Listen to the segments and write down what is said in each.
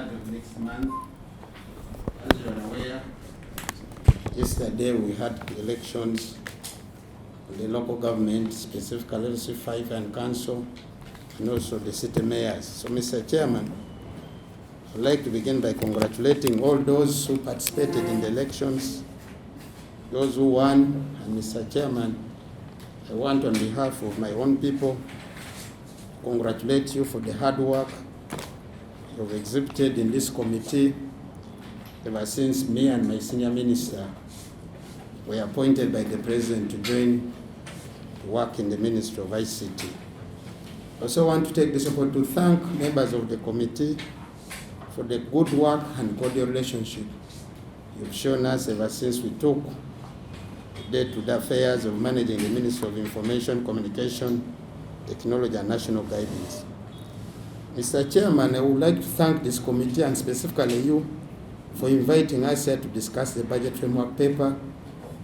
23rd of next month. As you are aware, yesterday we had elections in the local government, specifically LC5 and council, and also the city mayors. So, Mr. Chairman, I'd like to begin by congratulating all those who participated in the elections, those who won, and Mr. Chairman, I want on behalf of my own people congratulate you for the hard work you've exhibited in this committee ever since me and my senior minister were appointed by the President to join work in the Ministry of ICT. I also want to take this opportunity to thank members of the committee for the good work and cordial relationship you've shown us ever since we took day-to-day affairs of managing the Ministry of Information, Communication, Technology and National Guidance. Mr. Chairman, I would like to thank this committee and specifically you for inviting us here to discuss the budget framework paper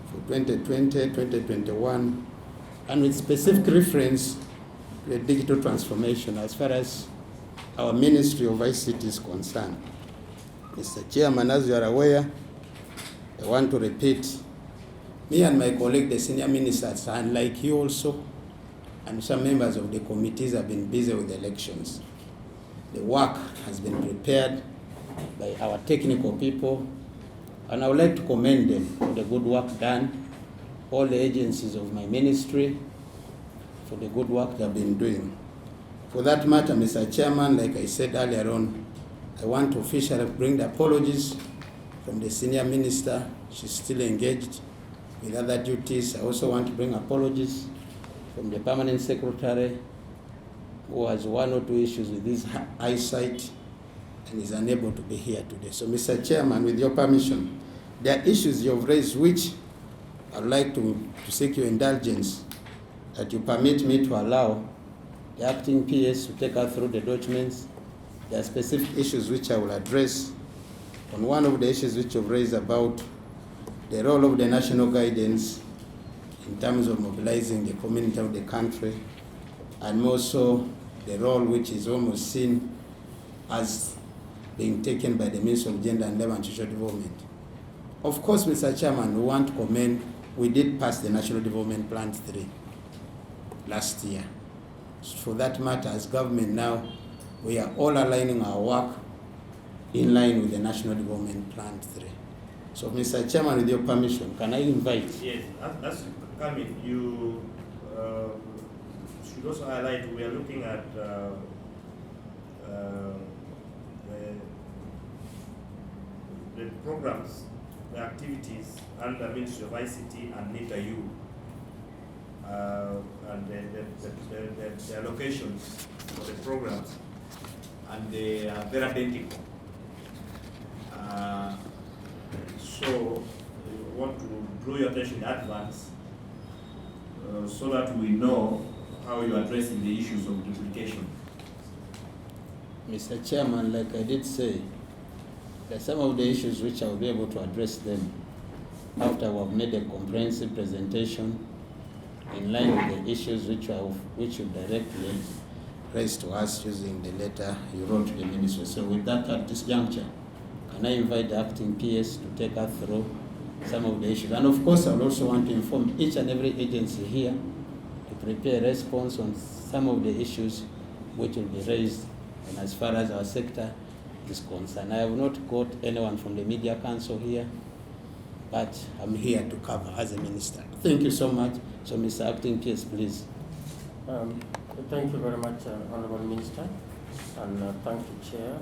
for 2020-2021 and with specific reference to the digital transformation as far as our Ministry of ICT is concerned. Mr. Chairman, as you are aware, I want to repeat, me and my colleague, the senior ministers, and like you also, and some members of the committees have been busy with the elections. The work has been prepared by our technical people, and I would like to commend them for the good work done, all the agencies of my ministry for the good work they have been doing. For that matter, Mr. Chairman, like I said earlier on, I want to officially bring the apologies from the senior minister. She's still engaged with other duties. I also want to bring apologies from the permanent secretary who has one or two issues with his eyesight and is unable to be here today. So, Mr. Chairman, with your permission, there are issues you have raised which I'd like to seek your indulgence that you permit me to allow the acting PS to take us through the documents. There are specific issues which I will address. On one of the issues which you've raised about the role of the national guidance in terms of mobilizing the community of the country, and also the role which is almost seen as being taken by the Ministry of Gender and Labour and Social Development. Of course, Mr. Chairman, we want to commend, we did pass the National Development Plan 3 last year. For that matter, as government now, we are all aligning our work in line with the National Development Plan 3. So, Mr. Chairman, with your permission, can I invite? Yes, that's coming. You should also highlight we are looking at the programs, the activities under Ministry of ICT and NITA-U, and the allocations for the programs, and they are very identical. So we want to draw your attention in advance so that we know how you are addressing the issues of duplication. Mr. Chairman, like I did say, there are some of the issues which I will be able to address them after we have made a comprehensive presentation in line with the issues which you directly raised to us using the letter you wrote to the ministry. So with that, at this juncture, can I invite the acting PS to take us through some of the issues? And of course, I will also want to inform each and every agency here to prepare a response on some of the issues which will be raised, and as far as our sector is concerned. I have not got anyone from the Media Council here, but I'm here to cover as a minister. Thank you so much. So, Mr. Acting PS, please. Thank you very much, Honorable Minister, and thank you, Chair.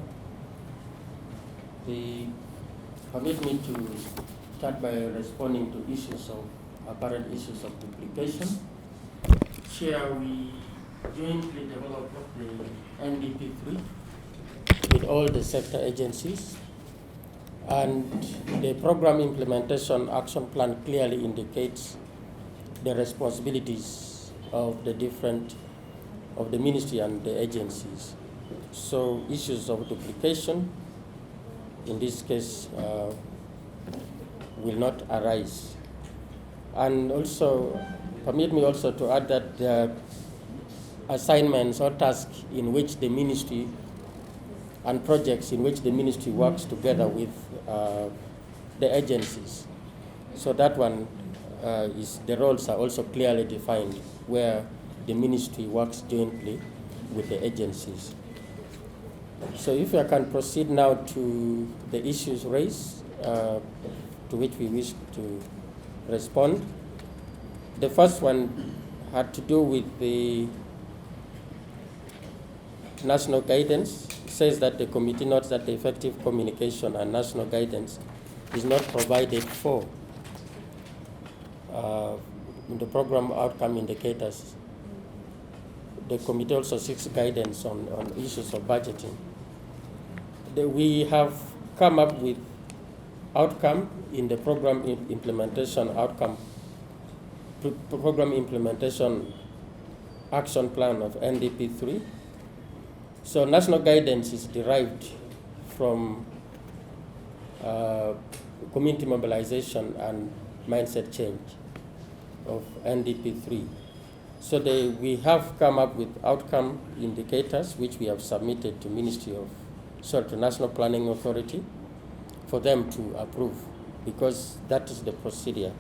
Permit me to start by responding to apparent issues of duplication. Chair, we jointly developed the NDP3 with all the sector agencies, and the program implementation action plan clearly indicates the responsibilities of the ministry and the agencies. So issues of duplication in this case will not arise. And also, permit me also to add that the assignments or tasks in which the ministry and projects in which the ministry works together with the agencies. So that one the roles are also clearly defined, where the ministry works jointly with the agencies. So if I can proceed now to the issues raised, to which we wish to respond. The first one had to do with the national guidance. It says that the committee notes that the effective communication and national guidance is not provided for in the program outcome indicators. The committee also seeks guidance on issues of budgeting. We have come up with outcome in the program implementation outcome, program implementation action plan of NDP 3. So national guidance is derived from community mobilization and mindset change of NDP 3. So we have come up with outcome indicators which we have submitted to to National Planning Authority for them to approve, because that is the procedure.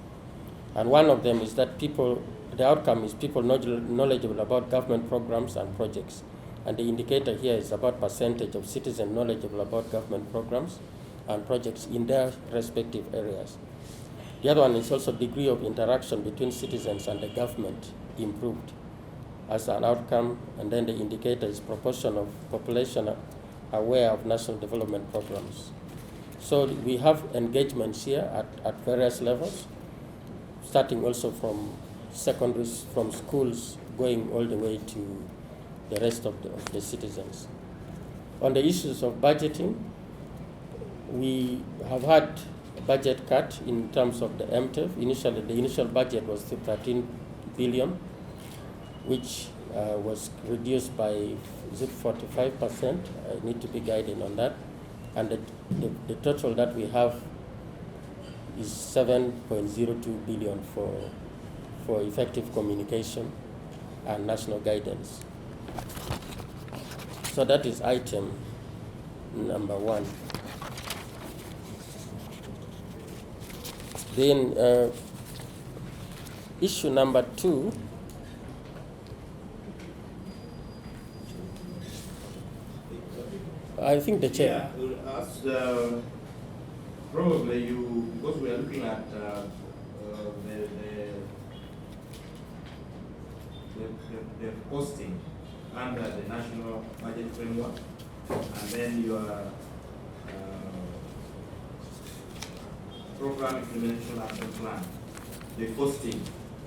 And one of them is that the outcome is people knowledgeable about government programs and projects. And the indicator here is about percentage of citizens knowledgeable about government programs and projects in their respective areas. The other one is also degree of interaction between citizens and the government improved as an outcome, and then the indicator is proportion of population aware of national development programs. So we have engagements here at various levels, starting also from secondaries, from schools, going all the way to the rest of the citizens. On the issues of budgeting, we have had a budget cut in terms of the MTEF. Initially, the initial budget was 13 billion, which was reduced by 45%. I need to be guided on that. And the total that we have is 7.02 billion for effective communication and national guidance. So that is item number 1. Then issue number 2, I think the chair. Yeah, as probably because we are looking at the posting under the national budget framework, and then your program implementation action plan, the posting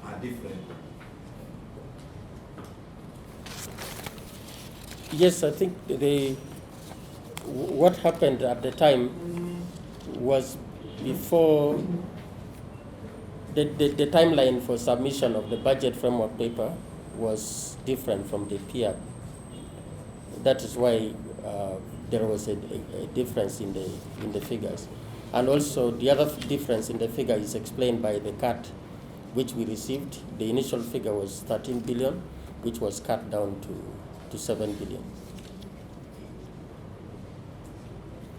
are different. Yes, I think what happened at the time was before the timeline for submission of the budget framework paper was different from the PIAC. That is why there was a difference in the figures. And also the other difference in the figure is explained by the cut which we received. The initial figure was 13 billion, which was cut down to 7 billion.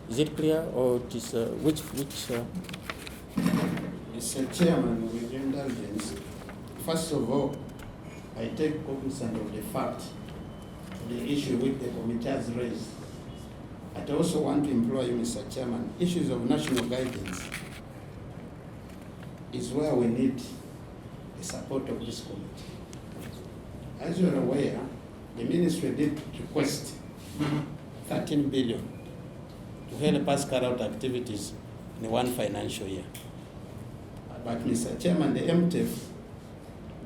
Is it clear, or it is which? Mr. Chairman, with your indulgence, first of all, I take cognizance of the fact, the issue which the committee has raised. I also want to employ you, Mr. Chairman, issues of national guidance is where we need the support of this committee. As you are aware, the ministry did request 13 billion to help us carry out activities in one financial year. But Mr. Chairman, the MTEF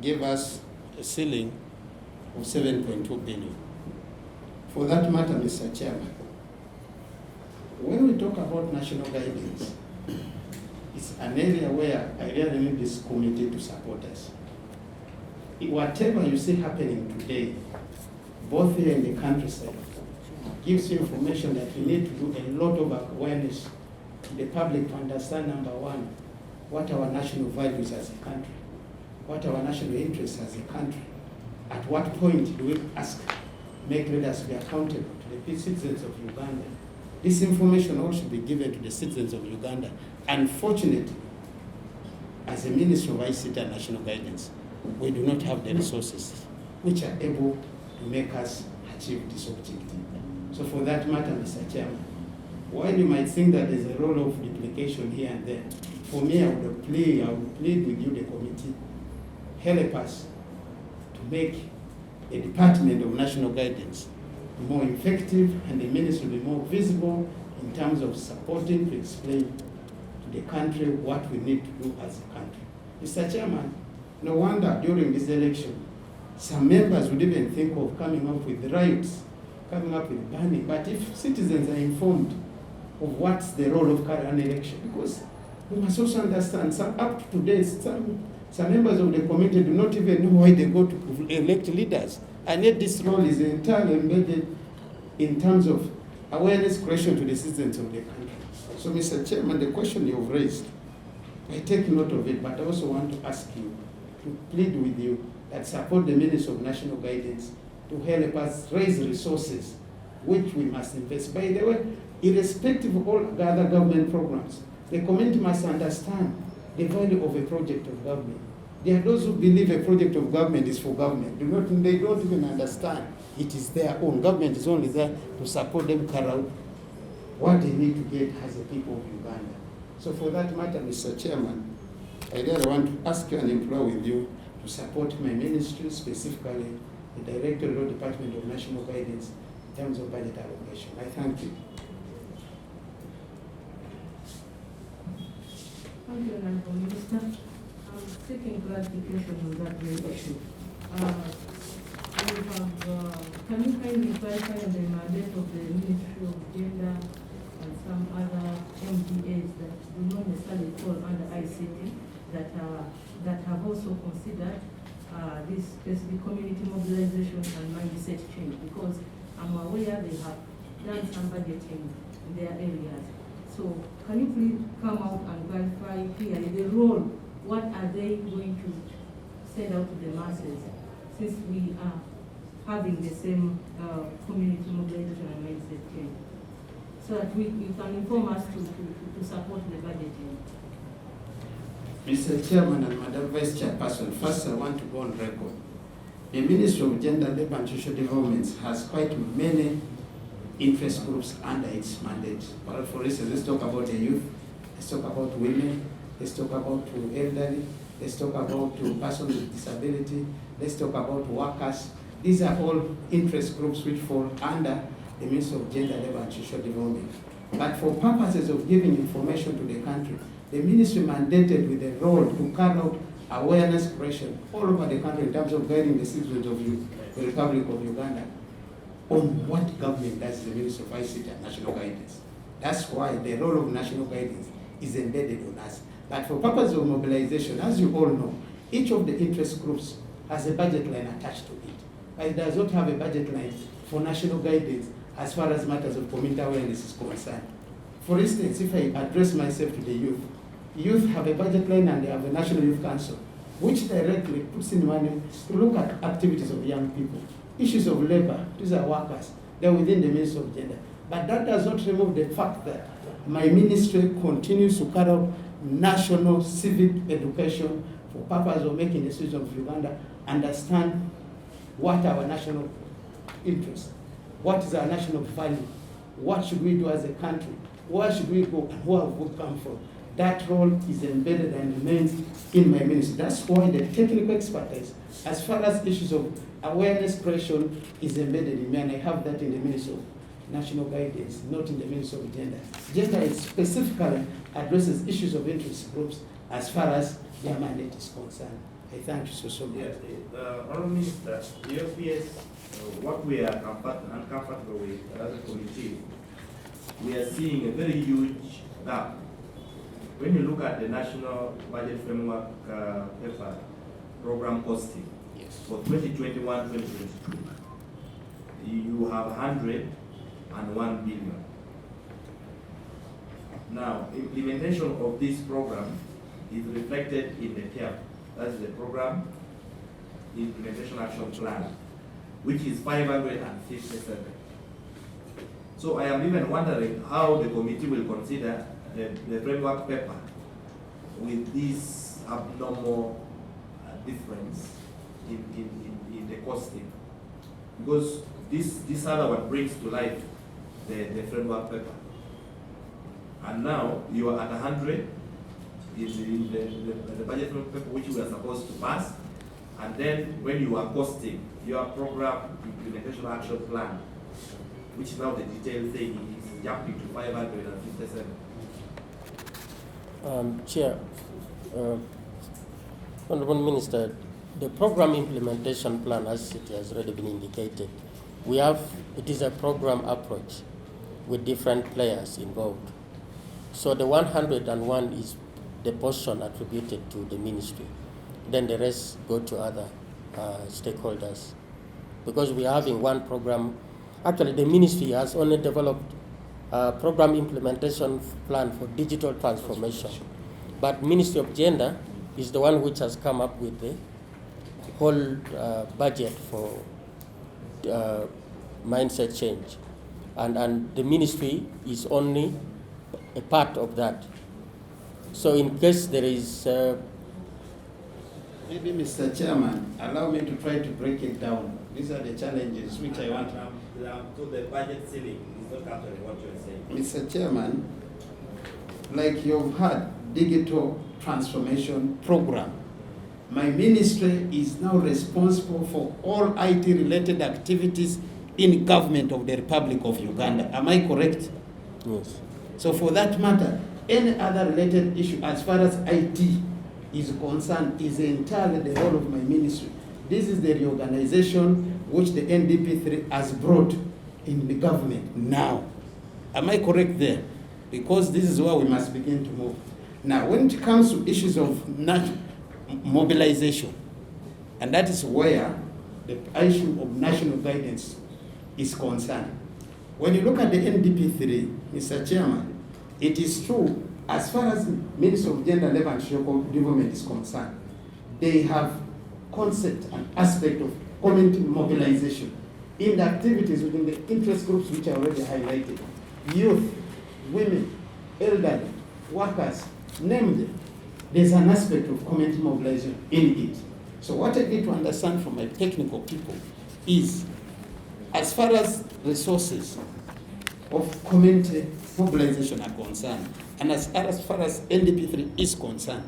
gave us a ceiling of 7.2 billion. For that matter, Mr. Chairman, when we talk about national guidance, it's an area where I really need this committee to support us. Whatever you see happening today, both here in the countryside, gives you information that we need to do a lot of awareness to the public to understand, number one, what our national values as a country, what our national interests as a country. At what point do we make leaders be accountable to the citizens of Uganda. This information all should be given to the citizens of Uganda. Unfortunately, as a Minister of ICT and National Guidance, we do not have the resources which are able to make us achieve this objective. So for that matter, Mr. Chairman, while you might think that there's a role of duplication here and there, for me, I would plead with you, the committee, help us to make the Department of National Guidance more effective and the ministry be more visible in terms of supporting to explain to the country what we need to do as a country. Mr. Chairman, no wonder during this election, some members would even think of coming up with riots, coming up with banning. But if citizens are informed of what's the role of an election, because we must also understand, up to date, some members of the committee do not even know why they go to elect leaders. And yet this role is entirely embedded in terms of awareness creation to the citizens of the country. So, Mr. Chairman, the question you've raised, I take note of it, but I also want to ask you to plead with you that support the Ministry of National Guidance to help us raise resources which we must invest. By the way, irrespective of all the other government programs, the community must understand the value of a project of government. There are those who believe a project of government is for government. They don't even understand it is their own. Government is only there to support them carry out what they need to get as a people of Uganda. So for that matter, Mr. Chairman, I really want to ask you and implore with you to support my ministry, specifically the Directorate of the Department of National Guidance in terms of budget allocation. I thank you. Thank you, Honourable Minister. I'm seeking clarification on that very issue. Can you kindly clarify on the mandate of the Ministry of Gender and some other MDAs that do not necessarily fall under ICT that have also considered this specific community mobilization and mindset change? Because I'm aware they have done some budgeting in their areas. So can you please come out and clarify clearly the role? What are they going to send out to the masses, since we are having the same community mobilization and mindset change, so that you can inform us to support the budgeting? Mr. Chairman and Madam Vice Chairperson, first I want to go on record. The Ministry of Gender, Labour and Social Development has quite many interest groups under its mandate. Well, for instance, let's talk about the youth, let's talk about women, let's talk about the elderly, let's talk about persons with disability, let's talk about workers. These are all interest groups which fall under the Ministry of Gender, Labour and Social Development. But for purposes of giving information to the country, the ministry mandated with a role to carry out awareness creation all over the country in terms of guiding the citizens of the Republic of Uganda on what government does the Ministry of ICT and National Guidance. That's why the role of national guidance is embedded on us. But for purposes of mobilization, as you all know, each of the interest groups has a budget line attached to it. But it does not have a budget line for national guidance as far as matters of community awareness is concerned. For instance, if I address myself to the youth have a budget line and they have a National Youth Council, which directly puts in money to look at activities of young people. Issues of labor, these are workers, they're within the Ministry of Gender. But that does not remove the fact that my ministry continues to carry out national civic education for purpose of making the citizens of Uganda understand what our national interest, what is our national value, what should we do as a country, where should we go, and where have we come from. That role is embedded and remains in my ministry. That's why the technical expertise, as far as issues of awareness creation, is embedded in me, and I have that in the Ministry of National Guidance, not in the Ministry of Gender. Gender specifically addresses issues of interest groups as far as their mandate is concerned. I thank you so much. Yes, Honourable Minister, the obvious, what we are uncomfortable with as a committee, we are seeing a very huge gap. When you look at the National Budget Framework paper, program costing, Yes. for 2021-2022, you have 101 billion. Now, implementation of this program is reflected in the TAP. That's the Program Implementation Action Plan, which is 557. So I am even wondering how the committee will consider the framework paper with this abnormal difference in the costing. Because this other one brings to life the framework paper. And now you are at 100 in the budget paper which we are supposed to pass. And then when you are costing your program implementation action plan, which now the detailed thing is jumping to 557. Chair, Honorable Minister, the program implementation plan, as it has already been indicated, it is a program approach with different players involved. So the 101 is the portion attributed to the ministry. Then the rest go to other stakeholders. Because we are having one program, actually the ministry has only developed a program implementation plan for digital transformation. But Ministry of Gender is the one which has come up with the whole budget for mindset change. And the ministry is only a part of that. So in case there is... Maybe, Mr. Chairman, allow me to try to break it down. These are the challenges which I want to... To the budget ceiling is not capturing what you're saying. Mr. Chairman, like you've had digital transformation program, my ministry is now responsible for all IT-related activities in government of the Republic of Uganda. Am I correct? Yes. So for that matter, any other related issue as far as IT is concerned is entirely the role of my ministry. This is the reorganization which the NDP3 has brought in the government now. Am I correct there? Because this is where we must begin to move. Now, when it comes to issues of mobilization, and that is where the issue of national guidance is concerned. When you look at the NDP3, Mr. Chairman, it is true, as far as the Ministry of Gender, Labour and Social Development is concerned, they have concept and aspect of community mobilization in the activities within the interest groups which are already highlighted. Youth, women, elderly, workers, name them. There's an aspect of community mobilization in it. So what I need to understand from my technical people is, as far as resources of community mobilization are concerned, and as far as NDP3 is concerned,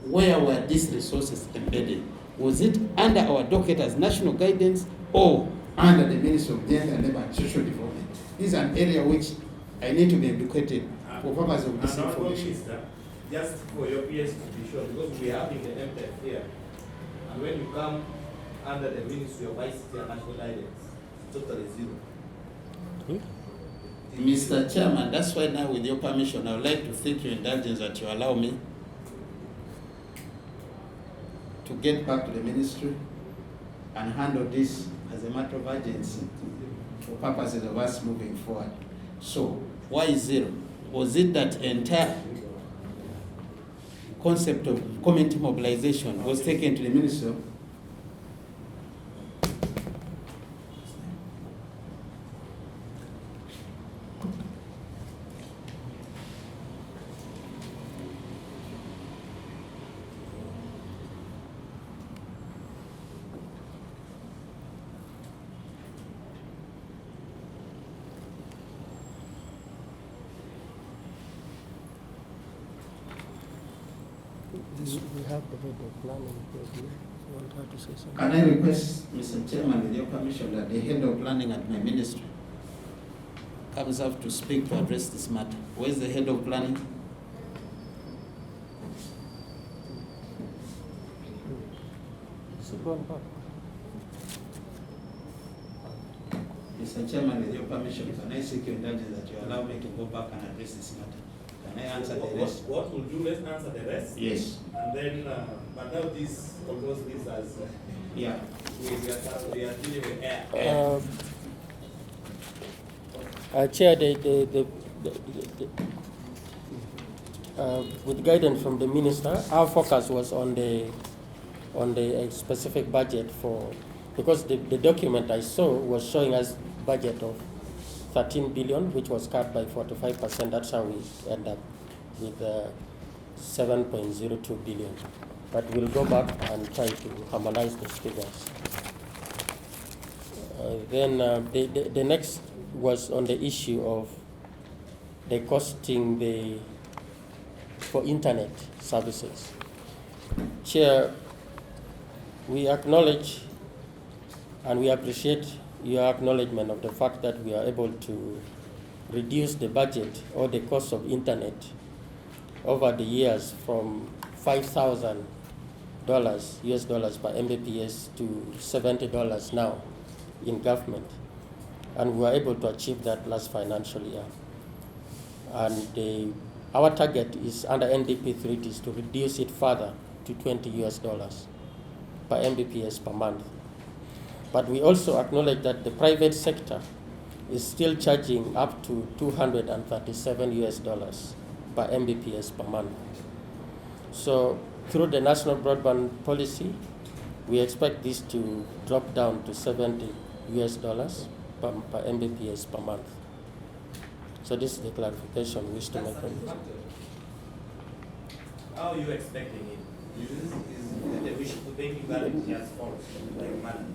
where were these resources embedded? Was it under our docket as national guidance or under the Ministry of Gender, Labour and Social Development? This is an area which I need to be educated for purpose of this information. Just for your PS to be sure, because we are having the MTF here, and when you come under the Ministry of ICT and National Guidance, totally zero. Mr. Chairman, that's why now with your permission, I would like to seek your indulgence that you allow me to get back to the ministry and handle this as a matter of urgency for purposes of us moving forward. So, why zero? Was it that entire concept of community mobilization was taken to the ministry? We have the head of planning here. You want her to say something? Can I request, Mr. Chairman, with your permission, that the head of planning at my ministry comes up to speak to address this matter? Where's the head of planning? So go on back. Mr. Chairman, with your permission, can I seek your indulgence that you allow me to go back and address this matter? Can I answer the rest? What will you? Let's answer the rest. Yes. And then, but now this almost gives us. Yeah. We are dealing with air. Chair, with guidance from the minister, our focus was on the specific budget for, because the document I saw was showing us budget of 13 billion, which was cut by 45%. That's how we end up with 7.02 billion. But we'll go back and try to harmonize these figures. Then the next was on the issue of the costing for internet services. Chair, we acknowledge and we appreciate your acknowledgement of the fact that we are able to reduce the budget or the cost of internet over the years from $5,000 US dollars per Mbps to $70 now in government. And we were able to achieve that last financial year. And our target is under NDP3 is to reduce it further to $20 US dollars per Mbps per month. But we also acknowledge that the private sector is still charging up to 237 US dollars per Mbps per month. So through the national broadband policy, we expect this to drop down to 70 US dollars per Mbps per month. So this is the clarification we wish to make on this. How are you expecting it? Is the wishful thinking that it just falls like money?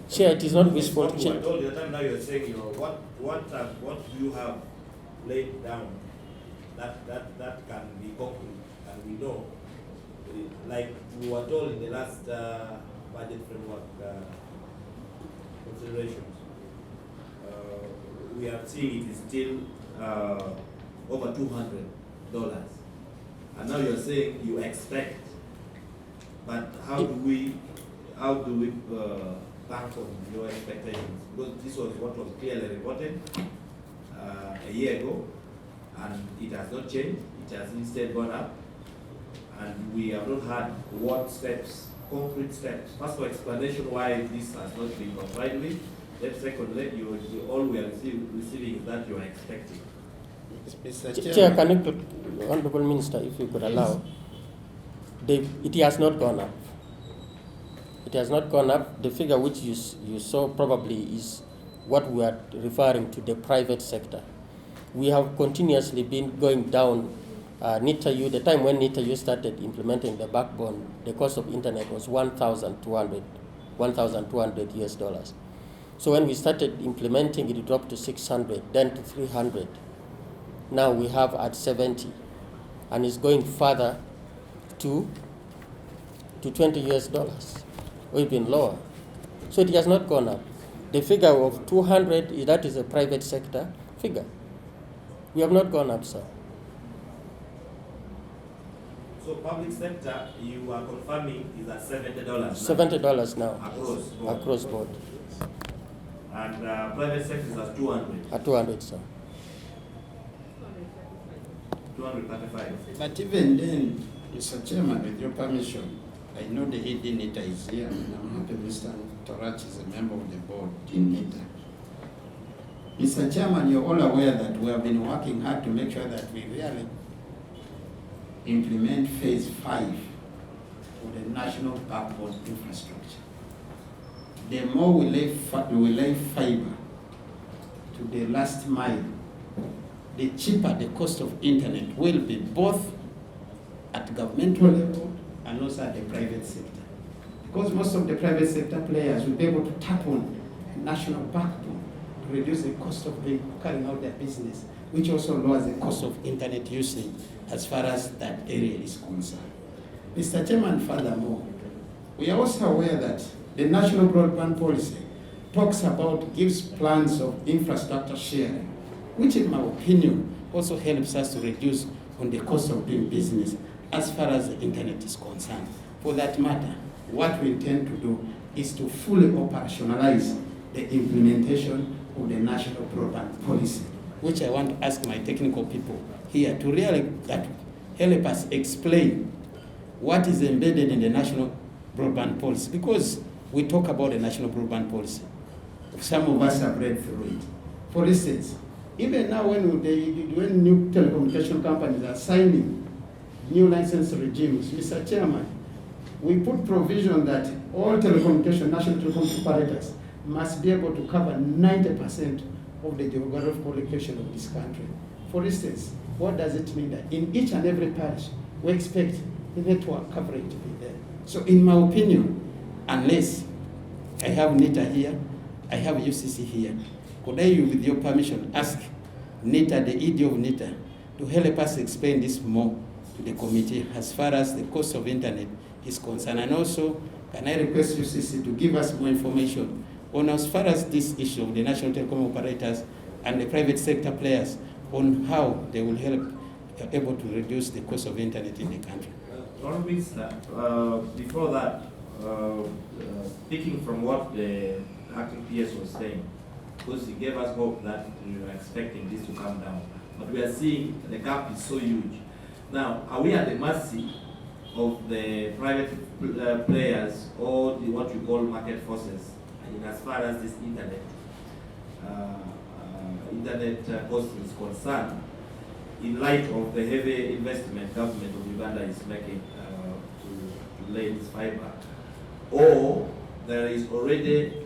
Chair, it is not wishful What you thinking. were told the time now you're saying what do you have laid down that can be concrete and we know, like we were told in the last budget framework considerations, we are seeing it is still over $200, and now you're saying you expect, but how do we bank on your expectations? Because this was what was clearly reported a year ago, and it has not changed. It has instead gone up, and we have not had what steps, concrete steps. First of all, explanation why this has not been complied with. Then secondly, all we are receiving is that you are expecting. Mr. Chair, can you, Honorable Minister, if you could allow, it has not gone up. It has not gone up. The figure which you saw probably is what we are referring to, the private sector. We have continuously been going down. NITAU, the time when NITAU started implementing the backbone, the cost of internet was 1,200 US dollars. So when we started implementing it dropped to 600, then to 300. Now we have at 70, and it's going further to 20 US dollars, or even lower. So it has not gone up. The figure of 200, that is a private sector figure. We have not gone up, sir. So public sector, you are confirming is at $70 now. $70 now. Across board. Across board. And private sector is at 200. At 200, sir. 235. But even then, Mr. Chairman, with your permission, I know the head in NITA is here, and I'm happy Mr. Torach is a member of the board in NITA. Mr. Chairman, you're all aware that we have been working hard to make sure that we really implement phase 5 of the national backbone infrastructure. The more we lay fiber to the last mile, the cheaper the cost of internet will be, both at governmental level and also at the private sector. Because most of the private sector players will be able to tap on a national backbone to reduce the cost of carrying out their business, which also lowers the cost of internet usage as far as that area is concerned. Mr. Chairman, furthermore, we are also aware that the national broadband policy gives plans of infrastructure sharing, which in my opinion also helps us to reduce on the cost of doing business as far as the internet is concerned. For that matter, what we intend to do is to fully operationalize the implementation of the national broadband policy, which I want to ask my technical people here to really help us explain what is embedded in the national broadband policy, because we talk about the national broadband policy. Some of us have read through it. For instance, even now when new telecommunication companies are signing new license regimes, Mr. Chairman, we put provision that all national telecom operators must be able to cover 90% of the geographical location of this country. For instance, what does it mean that in each and every parish, we expect the network coverage to be there? So in my opinion, unless I have NITA here, I have UCC here, could I, with your permission, ask NITA, the ED of NITA, to help us explain this more to the committee as far as the cost of internet is concerned? And also, can I request UCC to give us more information on as far as this issue of the national telecom operators and the private sector players on how they will help able to reduce the cost of internet in the country? Honourable Minister, before that, speaking from what the acting PS was saying, because he gave us hope that we were expecting this to come down, but we are seeing the gap is so huge. Now, are we at the mercy of the private players or the what you call market forces in as far as this internet cost is concerned, in light of the heavy investment government of Uganda is making to lay this fiber, or there is already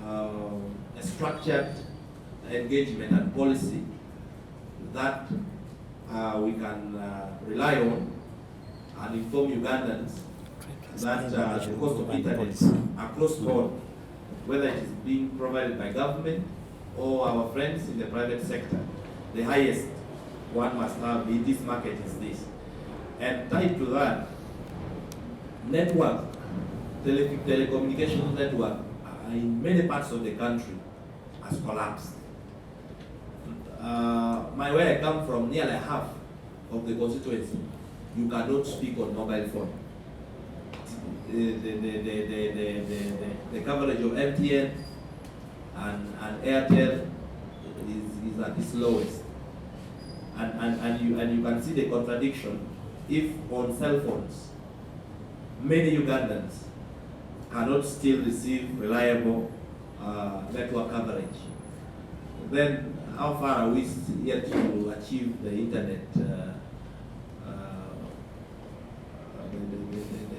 a structured engagement and policy that we can rely on and inform Ugandans that the cost of internet across board, whether it is being provided by government or our friends in the private sector, the highest one must have in this market is this. And tied to that, network, telecommunication network in many parts of the country has collapsed. Where I come from, nearly half of the constituency, you cannot speak on mobile phone. The coverage of MTN and Airtel is at its lowest. And you can see the contradiction if on cell phones many Ugandans cannot still receive reliable network coverage, then how far are we yet to achieve the internet the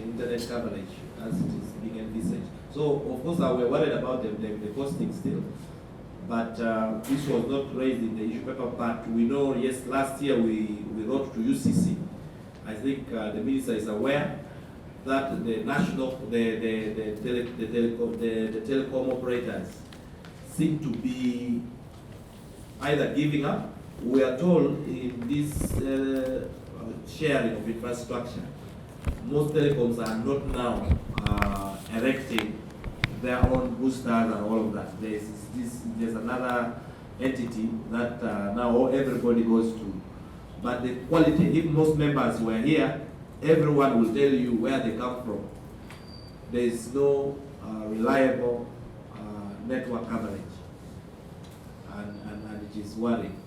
internet coverage as it is being envisaged? So of course we're worried about the costing still, but this was not raised in the issue paper. But we know, yes, last year we wrote to UCC. I think the minister is aware that the national the telecom operators seem to be either giving up. We are told in this sharing of infrastructure, most telecoms are not now erecting their own boosters and all of that. There's another entity that now everybody goes to. But the quality, if most members were here, everyone will tell you where they come from. There is no reliable network coverage, and it is worrying.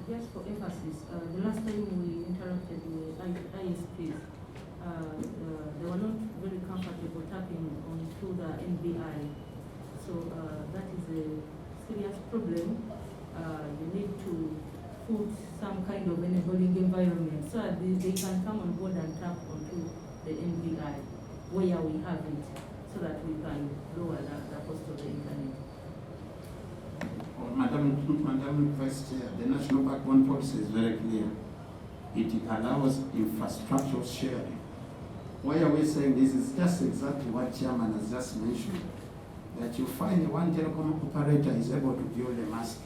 Just for emphasis, the last time we interacted with ISPs, they were not very comfortable tapping onto the NBI. So that is a serious problem. You need to put some kind of enabling environment so that they can come on board and tap onto the NBI where we have it, so that we can lower the cost of the internet. Madam Vice Chair, the National Backbone Policy is very clear. It allows infrastructural sharing. Why are we saying this? Is just exactly what Chairman has just mentioned, that you find one telecom operator is able to build a mosque,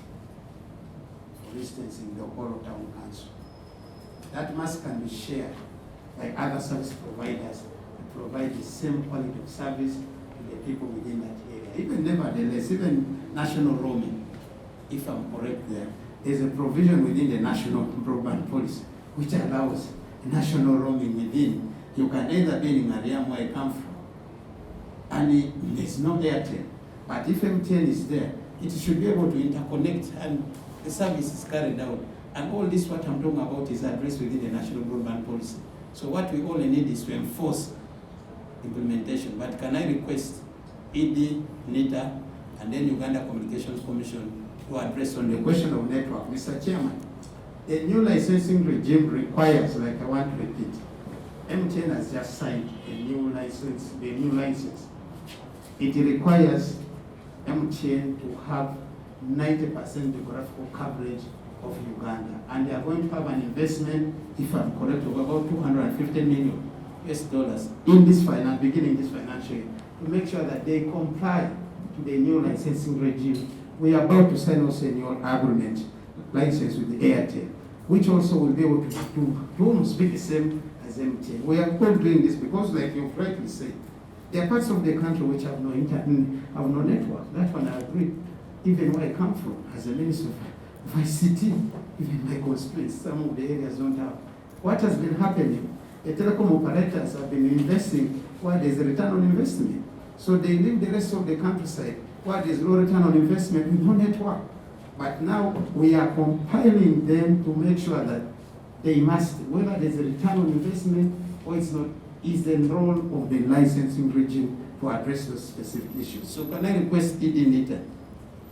for instance, in the whole town council. That mosque can be shared by other service providers to provide the same quality of service to the people within that area. Even nevertheless, even national roaming, if I'm correct there's a provision within the national broadband policy which allows national roaming within. You can either be in Mariam where I come from, and there's no Airtel, but if MTN is there, it should be able to interconnect and the service is carried out. And all this what I'm talking about is addressed within the national broadband policy. So what we only need is to enforce implementation. But can I request ED, NITA, and then Uganda Communications Commission to address on the question of network? Mr. Chairman, the new licensing regime requires, like I want to repeat, MTN has just signed a new license, the new license. It requires MTN to have 90% geographical coverage of Uganda. And they are going to have an investment, if I'm correct, of about $250 million in this beginning this financial year, to make sure that they comply to the new licensing regime. We are about to sign also a new agreement license with the Airtel, which also will be able to almost be the same as MTN. We are all doing this because, like you rightly said, there are parts of the country which have no internet, have no network. That one I agree. Even where I come from, as a minister of ICT, even my constituents, some of the areas don't have. What has been happening? The telecom operators have been investing where there's a return on investment. So they leave the rest of the countryside where there's no return on investment with no network. But now we are compiling them to make sure that they must, whether there's a return on investment or it's not, is the role of the licensing regime to address those specific issues. So can I request Nita,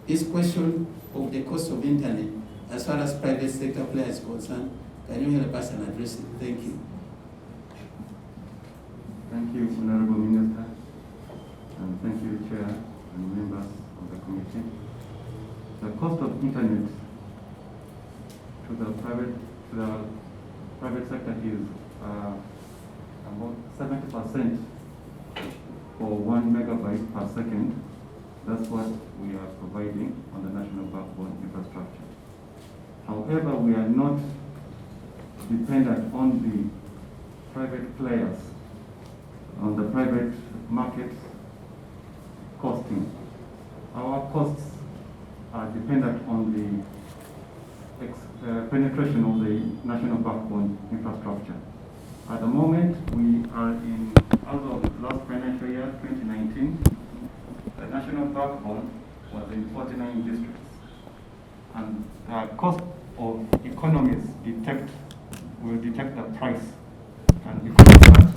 this question of the cost of internet as far as private sector players concerned, can you help us and address it? Thank you. Thank you, Honorable Minister, and thank you, Chair and members of the committee. The cost of internet to the private sector is about 70% for 1 megabyte per second. That's what we are providing on the national backbone infrastructure. However, we are not dependent on the private players, on the private market costing. Our costs are dependent on the penetration of the national backbone infrastructure. At the moment, we are in, as of last financial year, 2019, the national backbone was in 49 districts. And the cost of economies will detect the price. And because of that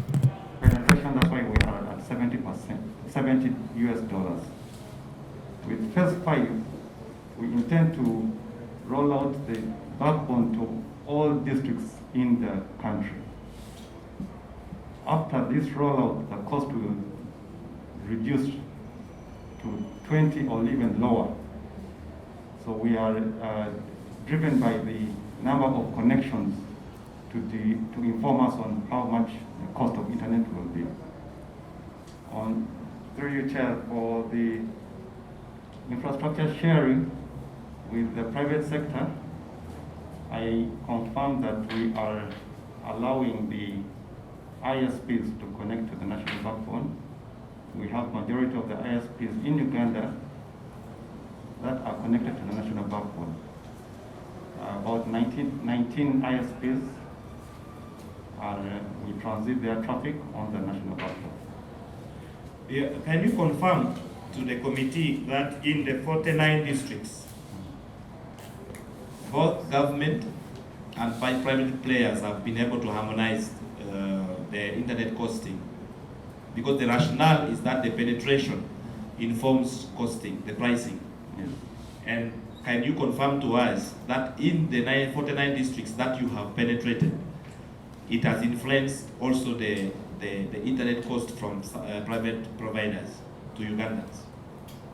penetration, that's why we are at 70%, $70 US. With phase 5, we intend to roll out the backbone to all districts in the country. After this rollout, the cost will reduce to 20 or even lower. So we are driven by the number of connections to inform us on how much the cost of internet will be. Through you, Chair, for the infrastructure sharing with the private sector, I confirm that we are allowing the ISPs to connect to the national backbone. We have majority of the ISPs in Uganda that are connected to the national backbone. About 19 ISPs we transit their traffic on the national backbone. Yeah, can you confirm to the committee that in the 49 districts, both government and private players have been able to harmonize the internet costing? Because the rationale is that the penetration informs costing, the pricing. Yes. And can you confirm to us that in the 49 districts that you have penetrated, it has influenced also the internet cost from private providers to Ugandans?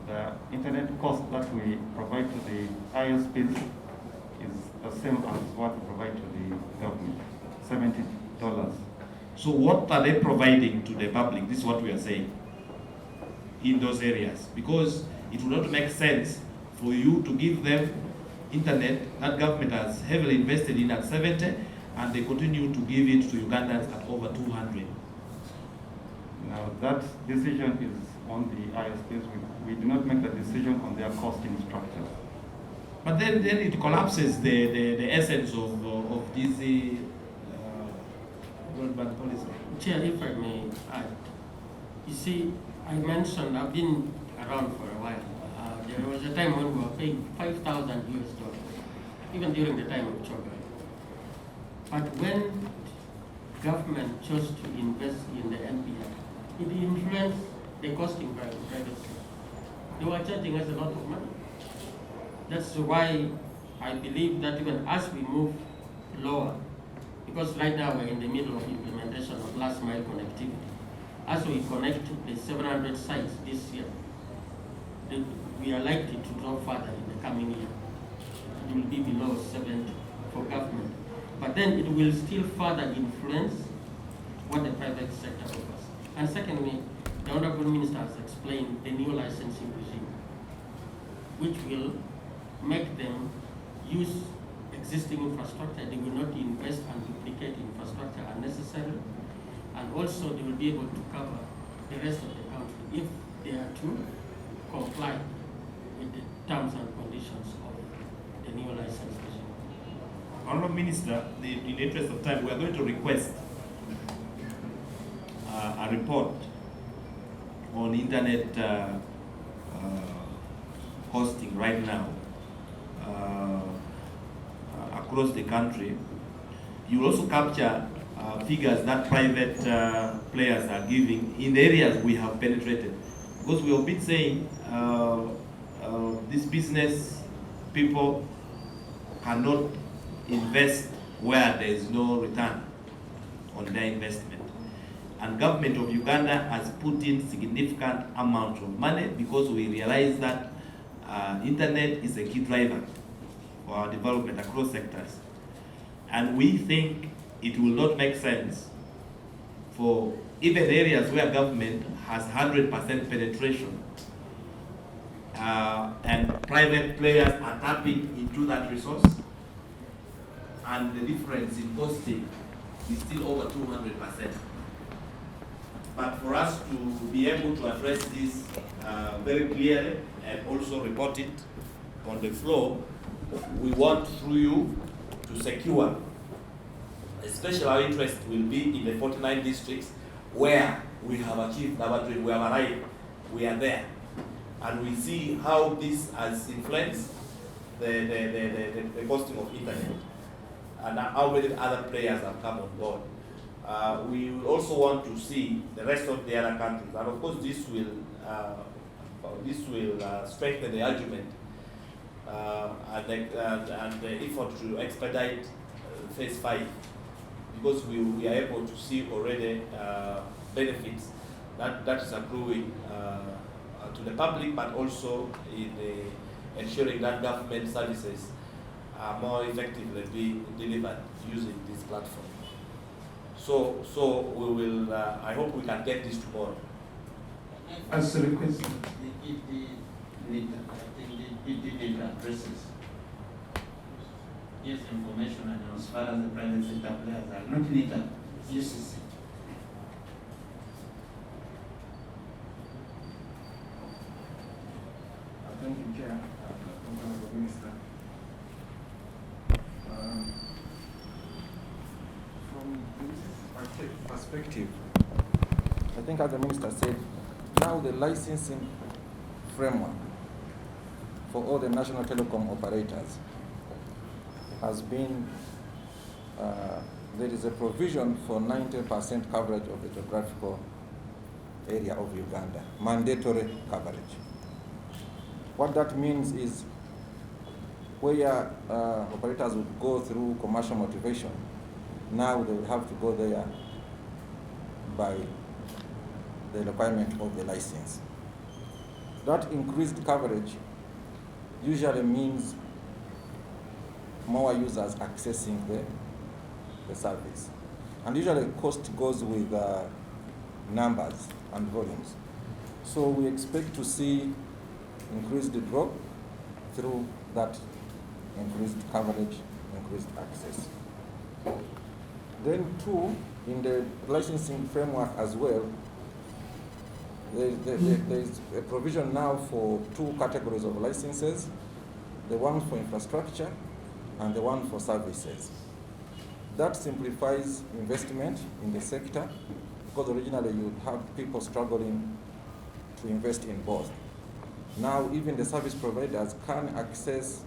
The internet cost that we provide to the ISPs is the same as what we provide to the government, $70. So what are they providing to the public? This is what we are saying in those areas. Because it would not make sense for you to give them internet that government has heavily invested in at 70 and they continue to give it to Ugandans at over 200. Now that decision is on the ISPs. We do not make the decision on their costing structure. But then it collapses the essence of this broadband policy. Chair, if I may add, you see, I mentioned I've been around for a while. There was a time when we were paying $5,000 US, even during the time of Choga. But when government chose to invest in the NPR, it influenced the costing by the private sector. They were charging us a lot of money. That's why I believe that even as we move lower, because right now we're in the middle of implementation of last mile connectivity, as we connect the 700 sites this year, we are likely to drop further in the coming year. It will be below 70 for government. But then it will still further influence what the private sector offers. And secondly, the Honorable Minister has explained the new licensing regime, which will make them use existing infrastructure. They will not invest and duplicate infrastructure unnecessarily. And also they will be able to cover the rest of the country if they are to comply with the terms and conditions of the new license regime. Honorable Minister, in the interest of time, we are going to request a report on internet hosting right now across the country. You will also capture figures that private players are giving in the areas we have penetrated. Because we have been saying these business people cannot invest where there is no return on their investment. And government of Uganda has put in significant amount of money because we realize that internet is a key driver for our development across sectors. And we think it will not make sense for even areas where government has 100% penetration and private players are tapping into that resource, and the difference in costing is still over 200%. But for us to be able to address this very clearly and also report it on the floor, we want through you to secure, especially our interest will be in the 49 districts where we have achieved our dream, we have arrived, we are there. And we see how this has influenced the costing of internet and how many other players have come on board. We will also want to see the rest of the other countries, and of course this will strengthen the argument and the effort to expedite phase 5, because we are able to see already benefits that is accruing to the public, but also in ensuring that government services are more effectively being delivered using this platform. So we will. I hope we can get this tomorrow. As a request, it addresses yes information, and as far as the private sector players are not needed, UCC. thank you, Chair, Honorable Minister. From this perspective, I think as the Minister said, now the licensing framework for all the national telecom operators has been, there is a provision for 90% coverage of the geographical area of Uganda, mandatory coverage. What that means is where operators would go through commercial motivation, now they will have to go there by the requirement of the license. That increased coverage usually means more users accessing the service. And usually cost goes with numbers and volumes. So we expect to see increased drop through that increased coverage, increased access. Then two, in the licensing framework as well, there is a provision now for two categories of licenses, the one for infrastructure and the one for services. That simplifies investment in the sector, because originally you would have people struggling to invest in both. Now even the service providers can access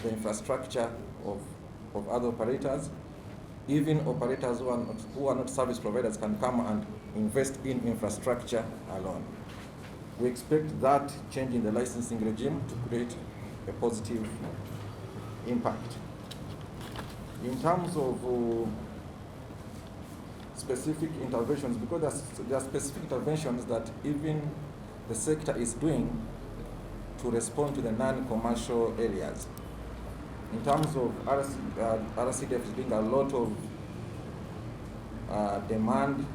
the infrastructure of other operators. Even operators who are not service providers can come and invest in infrastructure alone. We expect that change in the licensing regime to create a positive impact. In terms of specific interventions, because there are specific interventions that even the sector is doing to respond to the non-commercial areas. In terms of RCDF is doing a lot of demand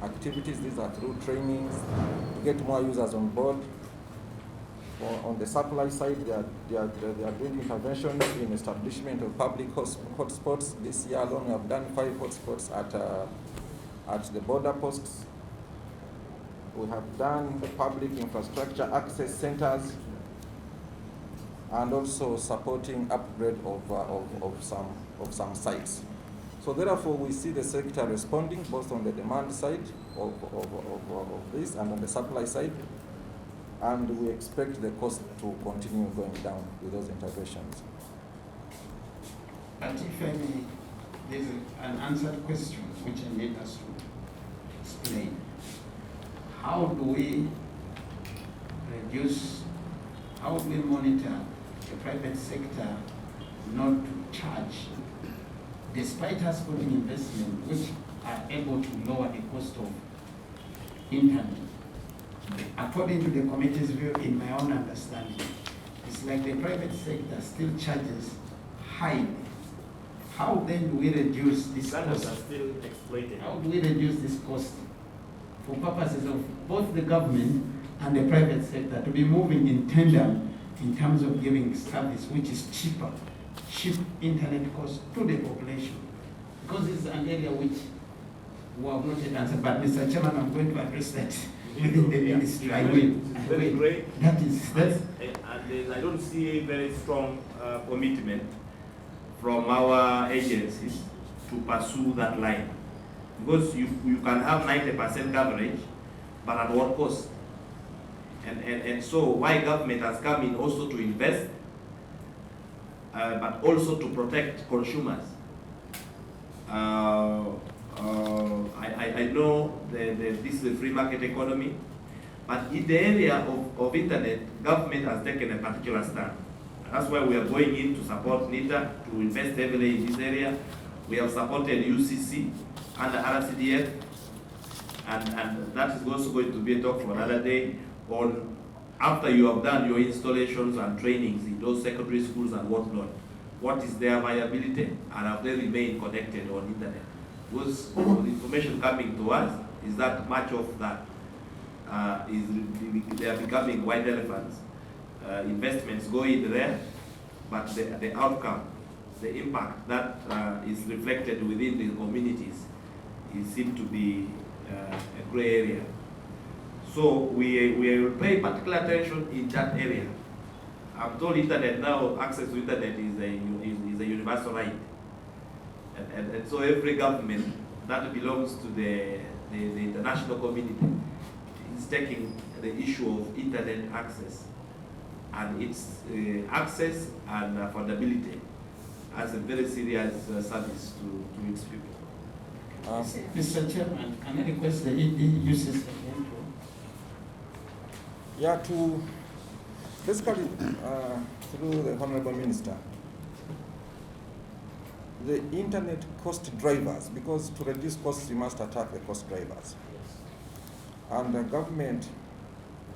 activities. These are through trainings to get more users on board. On the supply side, they are doing interventions in establishment of public hotspots. This year alone, we have done 5 hotspots at the border posts. We have done public infrastructure access centers, and also supporting upgrade of some sites. So therefore, we see the sector responding both on the demand side of this and on the supply side, and we expect the cost to continue going down with those interventions. But if I may, there's an answered question which I need us to explain. How do we monitor the private sector not to charge, despite us putting investment which are able to lower the cost of internet? According to the committee's view, in my own understanding, it's like the private sector still charges high. How then do we reduce this cost? Are still exploited. How do we reduce this cost for purposes of both the government and the private sector to be moving in tandem in terms of giving service which is cheap internet cost to the population? Because it's an area which we have not yet answered. But Mr. Chairman, I'm going to address that within the ministry. I will. Very great. That's and I don't see a very strong commitment from our agencies to pursue that line. Because you can have 90% coverage, but at what cost? And so why government has come in also to invest, but also to protect consumers. I know this is a free market economy, but in the area of internet, government has taken a particular stand. That's why we are going in to support NITA, to invest heavily in this area. We have supported UCC and the RCDF, and that is also going to be a talk for another day on after you have done your installations and trainings in those secondary schools and whatnot, what is their viability and have they remained connected on internet? Because the information coming to us is that much of that they are becoming white elephants. Investments go in there, but the outcome, the impact that is reflected within the communities, it seems to be a gray area. So we will pay particular attention in that area. I'm told internet now, access to internet is a universal right. And so every government that belongs to the international community is taking the issue of internet access and its access and affordability as a very serious service to its people. Mr. Chairman, can I request the uses again to? Yeah, to basically through the Honorable Minister, the internet cost drivers, because to reduce costs you must attack the cost drivers. And the government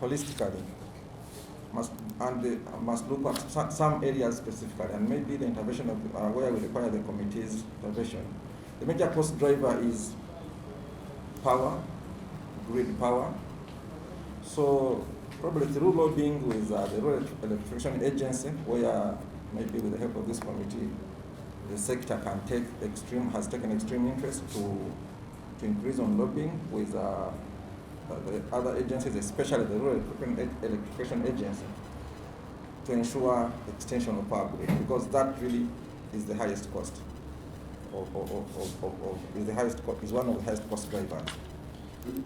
holistically must look at some areas specifically, and maybe the intervention of where we require the committee's intervention. The major cost driver is power, grid power. So probably through lobbying with the Rural Electrification Agency, where maybe with the help of this committee, the sector has taken extreme interest to increase on lobbying with the other agencies, especially the Rural Electrification Agency, to ensure extension of power grid, because that really is the highest cost. Is one of the highest cost drivers.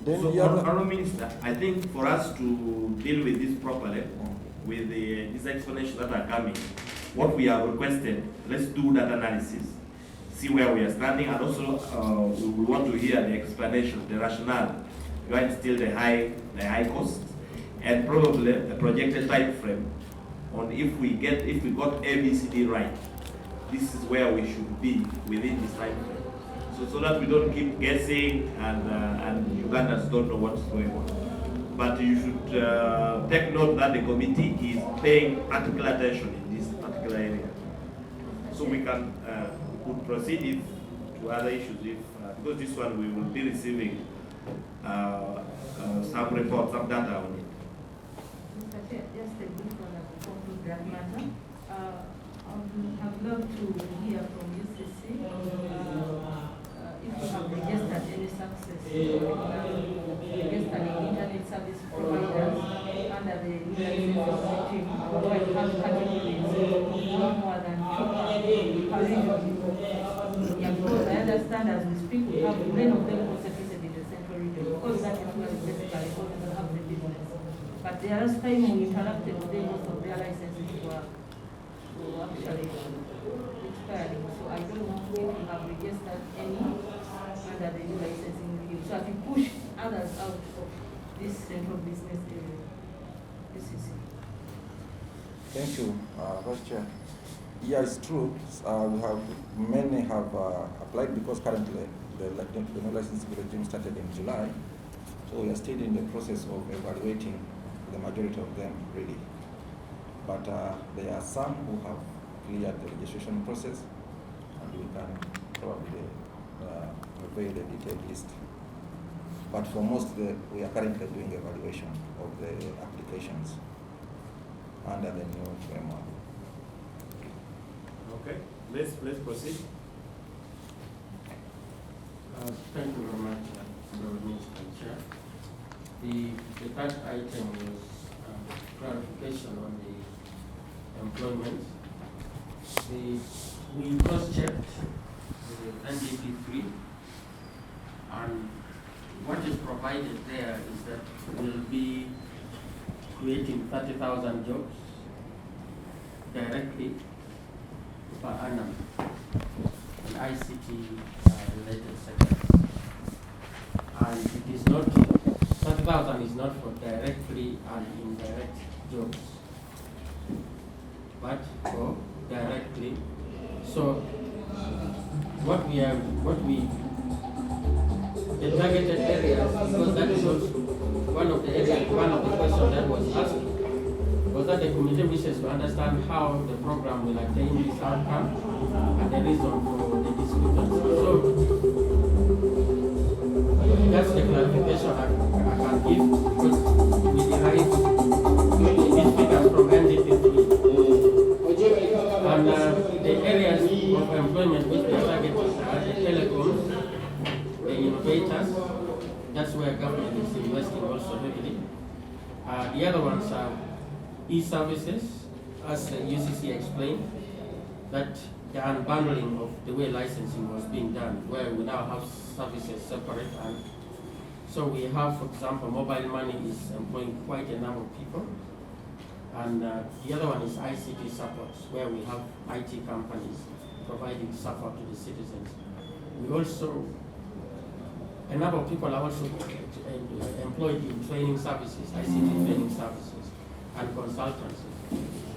Then so, the other, Honourable Minister, I think for us to deal with this properly, with these explanations that are coming, what we have requested, let's do that analysis, see where we are standing, and also we want to hear the explanation, the rationale, why still the high cost, and probably the projected time frame on if we got ABCD right. This is where we should be within this time frame, so that we don't keep guessing and Ugandans don't know what's going on. but you should take note that the committee is paying particular attention in this particular area. So we can could proceed if, to other issues if, because this one we will be receiving some reports, some data on it. Mr. Chair, just a brief one to conclude that matter. I'd love to hear from UCC if you have registered any success, registering internet service providers under the new regime, although I have categories no more than 2 per region. Yeah, because I understand as we speak, we have many of them concentrated in the central region, because that is where we basically all have the business. But the last time we interacted with them, most of their licenses were actually expiring. So I don't know if you have registered any under the new licensing review. So if you push others out of this central business area, this is it. Thank you, Vice Chair. Yeah, it's true. Many have applied because currently the new licensing regime started in July. So we are still in the process of evaluating the majority of them, really. But there are some who have cleared the registration process, and we can probably reveal the detailed list. But for most, we are currently doing evaluation of the applications under the new framework. Okay, let's proceed. Thank you very much, Mr. Chair. The third item was clarification on the employment. We cross-checked the NDP3, and what is provided there is that we'll be creating 30,000 jobs directly per annum in ICT related sectors. And it is not, 30,000 is not for directly and indirect jobs, but for directly. So the targeted areas, because that is also one of the questions that was asked, was that the committee wishes to understand how the program will attain this outcome and the reason for the discrepancy. So that's the clarification I can give, because we derive these figures from NDP3. And the areas of employment which we are targeting are the telecoms, the innovators, that's where government is investing also heavily. The other ones are e-services, as UCC explained, that the unbundling of the way licensing was being done, where we now have services separate. And so we have, for example, mobile money is employing quite a number of people. And the other one is ICT supports, where we have IT companies providing support to the citizens. We also, a number of people are also employed in training services, ICT training services, and consultancy.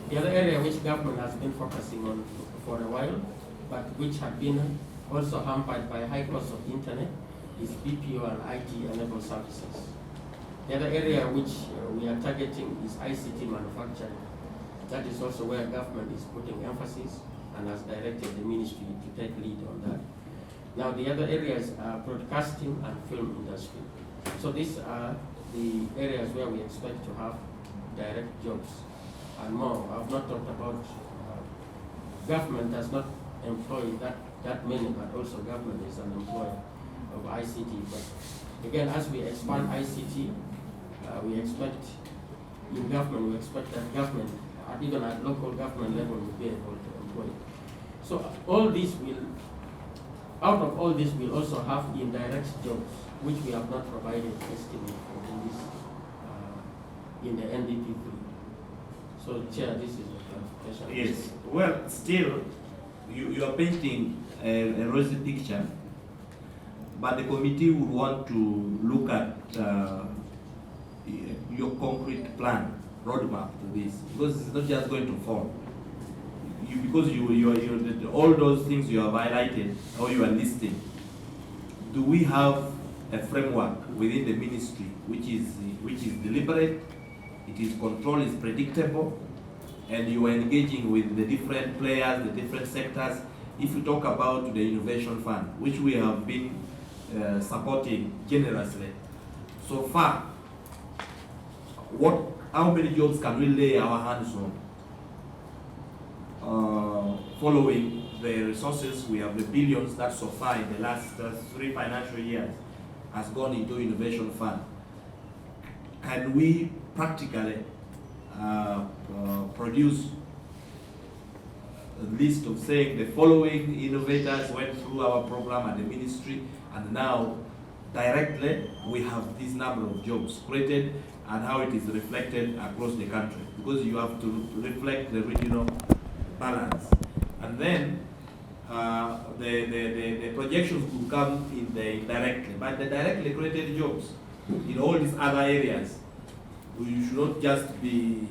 The other area which government has been focusing on for a while, but which had been also hampered by high cost of internet, is BPO and IT-enabled services. The other area which we are targeting is ICT manufacturing. That is also where government is putting emphasis and has directed the ministry to take lead on that. Now the other areas are broadcasting and film industry. So these are the areas where we expect to have direct jobs and more. I've not talked about government does not employ that many, but also government is an employer of ICT. But again, as we expand ICT, we expect in government, we expect that government, even at local government level, will be able to employ. So all this will, out of all this, we'll also have indirect jobs, which we have not provided estimate for in this, in the NDP3. So, Chair, this is the clarification. Yes. Well, still, you are painting a rosy picture, but the committee would want to look at your concrete plan, roadmap to this, because it's not just going to form. Because all those things you have highlighted or you are listing, do we have a framework within the ministry which is deliberate, it is controlled, is predictable, and you are engaging with the different players, the different sectors. If you talk about the innovation fund, which we have been supporting generously, so far, how many jobs can we lay our hands on? Following the resources, we have the billions that so far in the last 3 financial years has gone into innovation fund. Can we practically produce a list of saying the following innovators went through our program at the ministry, and now directly we have this number of jobs created and how it is reflected across the country, because you have to reflect the regional balance. And then the projections will come in the indirectly, but the directly created jobs in all these other areas, we should not just be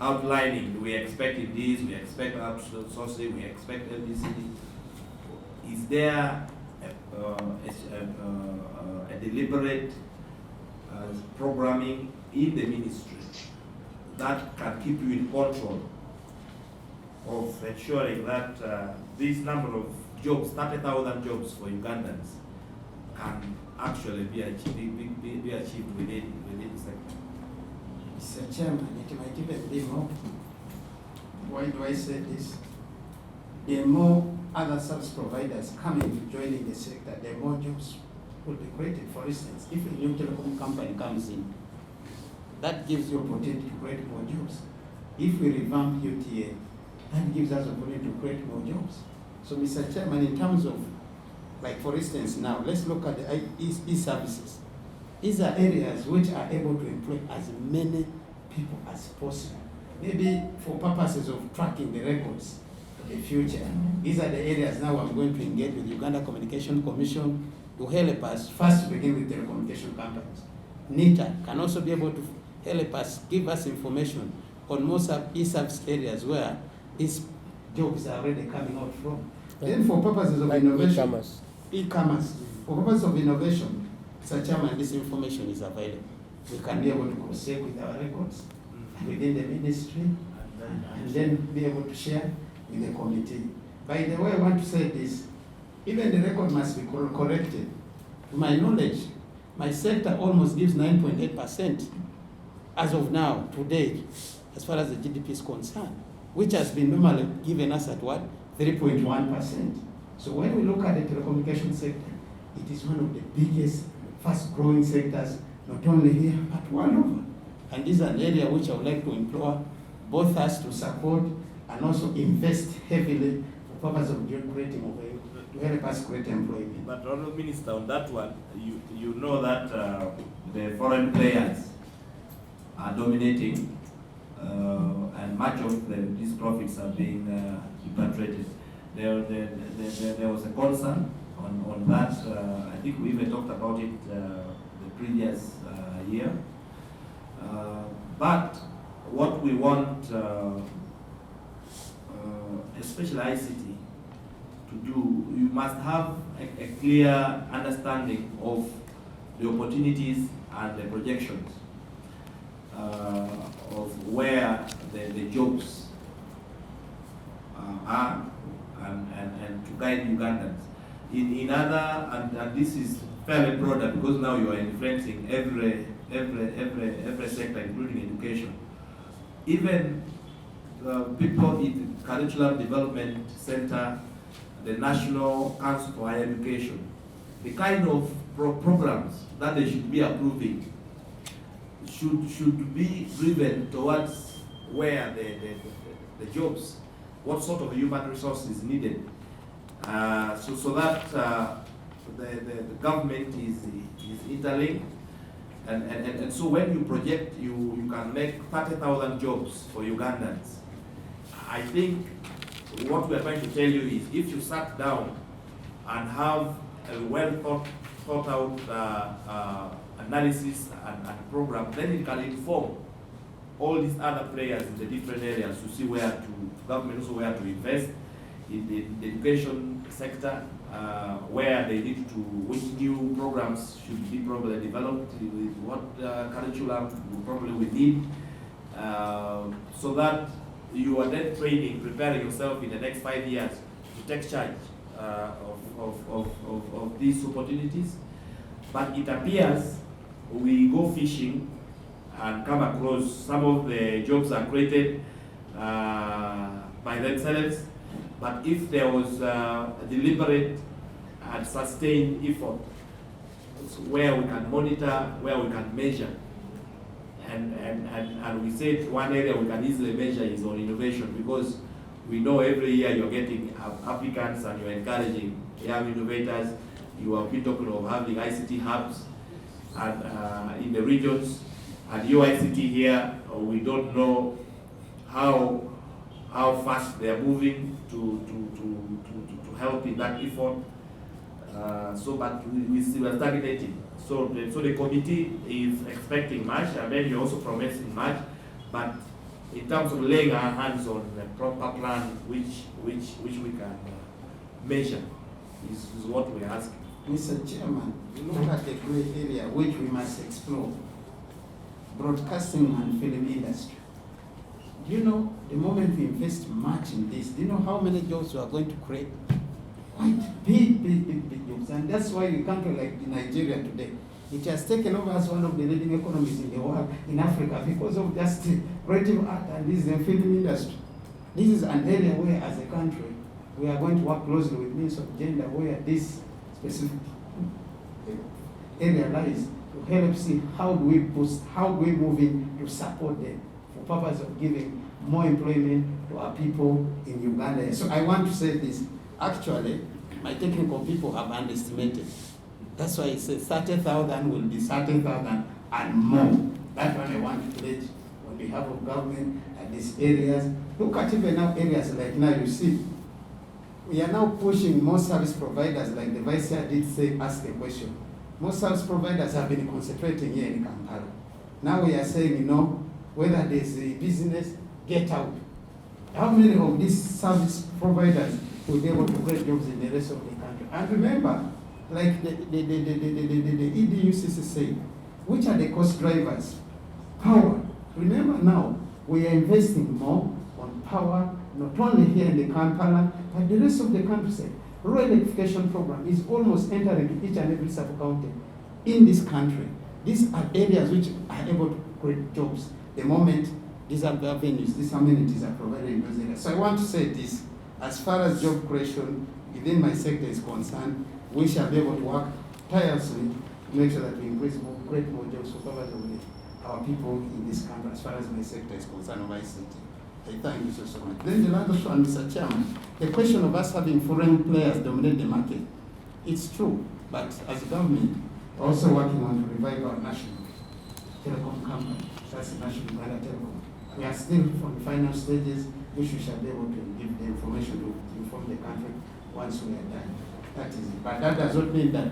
outlining, we expected this, we expect outsourcing, we expect LDCD. Is there a deliberate programming in the ministry that can keep you in control of ensuring that this number of jobs, 30,000 jobs for Ugandans, can actually be achieved within the sector? Mr. Chairman, it might even be more. Why do I say this? The more other service providers come into joining the sector, the more jobs will be created. For instance, if a new telecom company comes in, that gives you opportunity to create more jobs. If we revamp UTA, that gives us opportunity to create more jobs. So, Mr. Chairman, in terms of, like for instance now, let's look at the e-services. These are areas which are able to employ as many people as possible. Maybe for purposes of tracking the records for the future. These are the areas now I'm going to engage with Uganda Communication Commission to help us first to begin with telecommunication companies. NITA can also be able to help us, give us information on most e-service areas where these jobs are already coming out from. Then for purposes of innovation, e-commerce, for purposes of innovation, Mr. Chairman, this information is available. We can be able to cross-check with our records within the ministry and then be able to share with the committee. By the way, I want to say this, even the record must be corrected. To my knowledge, my sector almost gives 9.8% as of now, today, as far as the GDP is concerned, which has been normally given us at what? 3.1%. So when we look at the telecommunication sector, it is one of the biggest, fast-growing sectors, not only here, but world over. And this is an area which I would like to implore both us to support and also invest heavily for purpose of creating to help us create employment. But Honourable Minister, on that one, you know that the foreign players are dominating, and much of these profits are being repatriated. There was a concern on that. I think we even talked about it the previous year. But what we want, especially ICT, to do, you must have a clear understanding of the opportunities and the projections of where the jobs are, and to guide Ugandans. In other, and this is fairly broader because now you are influencing every sector, including education. Even people in the Curriculum Development Center, the National Council for Higher Education, the kind of programs that they should be approving should be driven towards where the jobs, what sort of human resources needed, so that the government is interlinked, and so when you project, you can make 30,000 jobs for Ugandans. I think what we are trying to tell you is, if you sat down and have a well thought out analysis and program, then it can inform all these other players in the different areas to see where to, government also where to invest, in the education sector, where they need to, which new programs should be probably developed, with what curriculum probably we need, so that you are then training, preparing yourself in the next 5 years to take charge of these opportunities. But it appears we go fishing and come across some of the jobs are created by themselves. But if there was a deliberate and sustained effort, where we can monitor, where we can measure, and we said one area we can easily measure is on innovation, because we know every year you're getting applicants and you're encouraging young innovators. You have been talking of having ICT hubs and in the regions, and your ICT here, we don't know how fast they are moving to help in that effort. But we are stagnating. So the committee is expecting much, and then you're also promising much, but in terms of laying our hands on a proper plan which we can measure is what we're asking. Mr. Chairman, you look at the great area which we must explore: broadcasting and film industry. Do you know, the moment we invest much in this, do you know how many jobs we are going to create? Quite big jobs. And that's why a country like Nigeria today, it has taken over as one of the leading economies in the world, in Africa, because of just creative art and this film industry. This is an area where, as a country, we are going to work closely with Ministry of Gender, where this specific area lies, to help see how do we boost, how do we move in to support them for purpose of giving more employment to our people in Uganda. So I want to say this. Actually, my technical people have underestimated. That's why it says 30,000 will be 30,000 and more. That's what I want to pledge on behalf of government at these areas. Look at even now areas like now, you see, we are now pushing more service providers, like the Vice Chair did say, ask a question. Most service providers have been concentrating here in Kampala. Now we are saying, you know, whether there's a business, get out. How many of these service providers will be able to create jobs in the rest of the country? And remember, like the EDUCC said, which are the cost drivers? Power. Remember now, we are investing more on power, not only here in the Kampala, but the rest of the countryside. Rural electrification program is almost entering each and every sub-county in this country. These are areas which are able to create jobs. The moment these are the avenues, these amenities are provided in those areas. So I want to say this, as far as job creation within my sector is concerned, we shall be able to work tirelessly to make sure that we create more jobs for our people in this country, as far as my sector is concerned of ICT. I thank you so much. Then the last one, Mr. Chairman, the question of us having foreign players dominate the market. It's true, but as a government, we're also working on to revive our national telecom company. That's the National Uganda Telecom. We are still from the final stages, which we shall be able to give the information to inform the country once we are done. That is it. But that does not mean that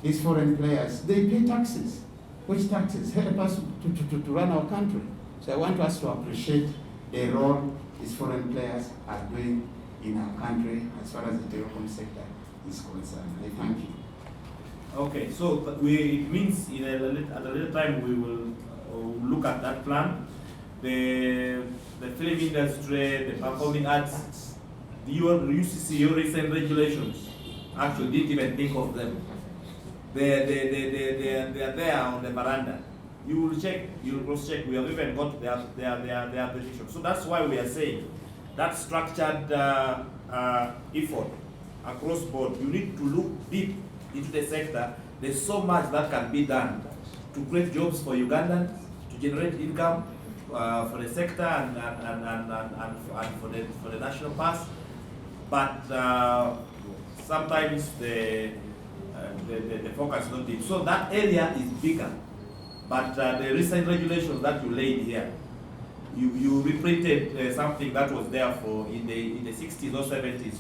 these foreign players, they pay taxes. Which taxes help us to run our country. So I want us to appreciate the role these foreign players are doing in our country as far as the telecom sector is concerned. I thank you. Okay, so it means at a later time we will look at that plan. The film industry, the performing arts, the UCC, your recent regulations actually didn't even think of them. They are there on the veranda. You will check, you will cross-check. We have even got their petition. So that's why we are saying that structured effort across board. You need to look deep into the sector. There's so much that can be done to create jobs for Ugandans, to generate income for the sector and for the national pass. But sometimes the focus is not deep. So that area is bigger. But the recent regulations that you laid here, you reprinted something that was there for in the 60s or 70s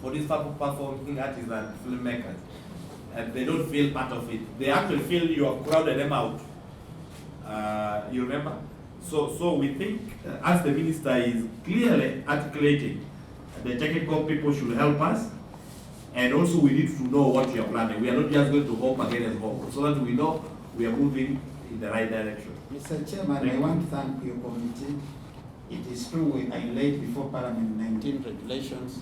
for these performing artists and filmmakers, and they don't feel part of it. They actually feel you have crowded them out. You remember? So we think, as the minister is clearly articulating, the technical people should help us. And also we need to know what we are planning. We are not just going to hope against hope, so that we know we are moving in the right direction. Mr. Chairman, I want to thank your committee. It is true I laid before Parliament 19 regulations.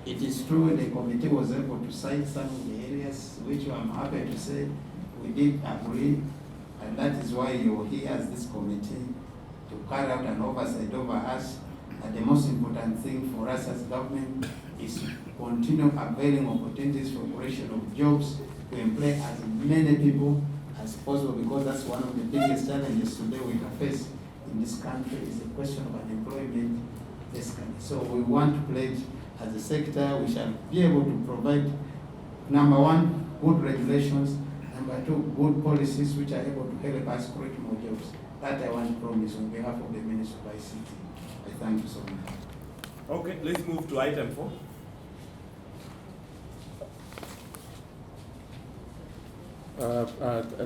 It is true the committee was able to cite some of the areas which I'm happy to say we did agree, and that is why you're here as this committee to carry out an oversight over us. And the most important thing for us as government is to continue availing opportunities for creation of jobs, to employ as many people as possible, because that's one of the biggest challenges today we face in this country is the question of unemployment. So we want to pledge as a sector, we shall be able to provide, number one, good regulations, number two, good policies which are able to help us create more jobs. That I want to promise on behalf of the Minister of ICT. I thank you so much. Okay, let's move to item 4.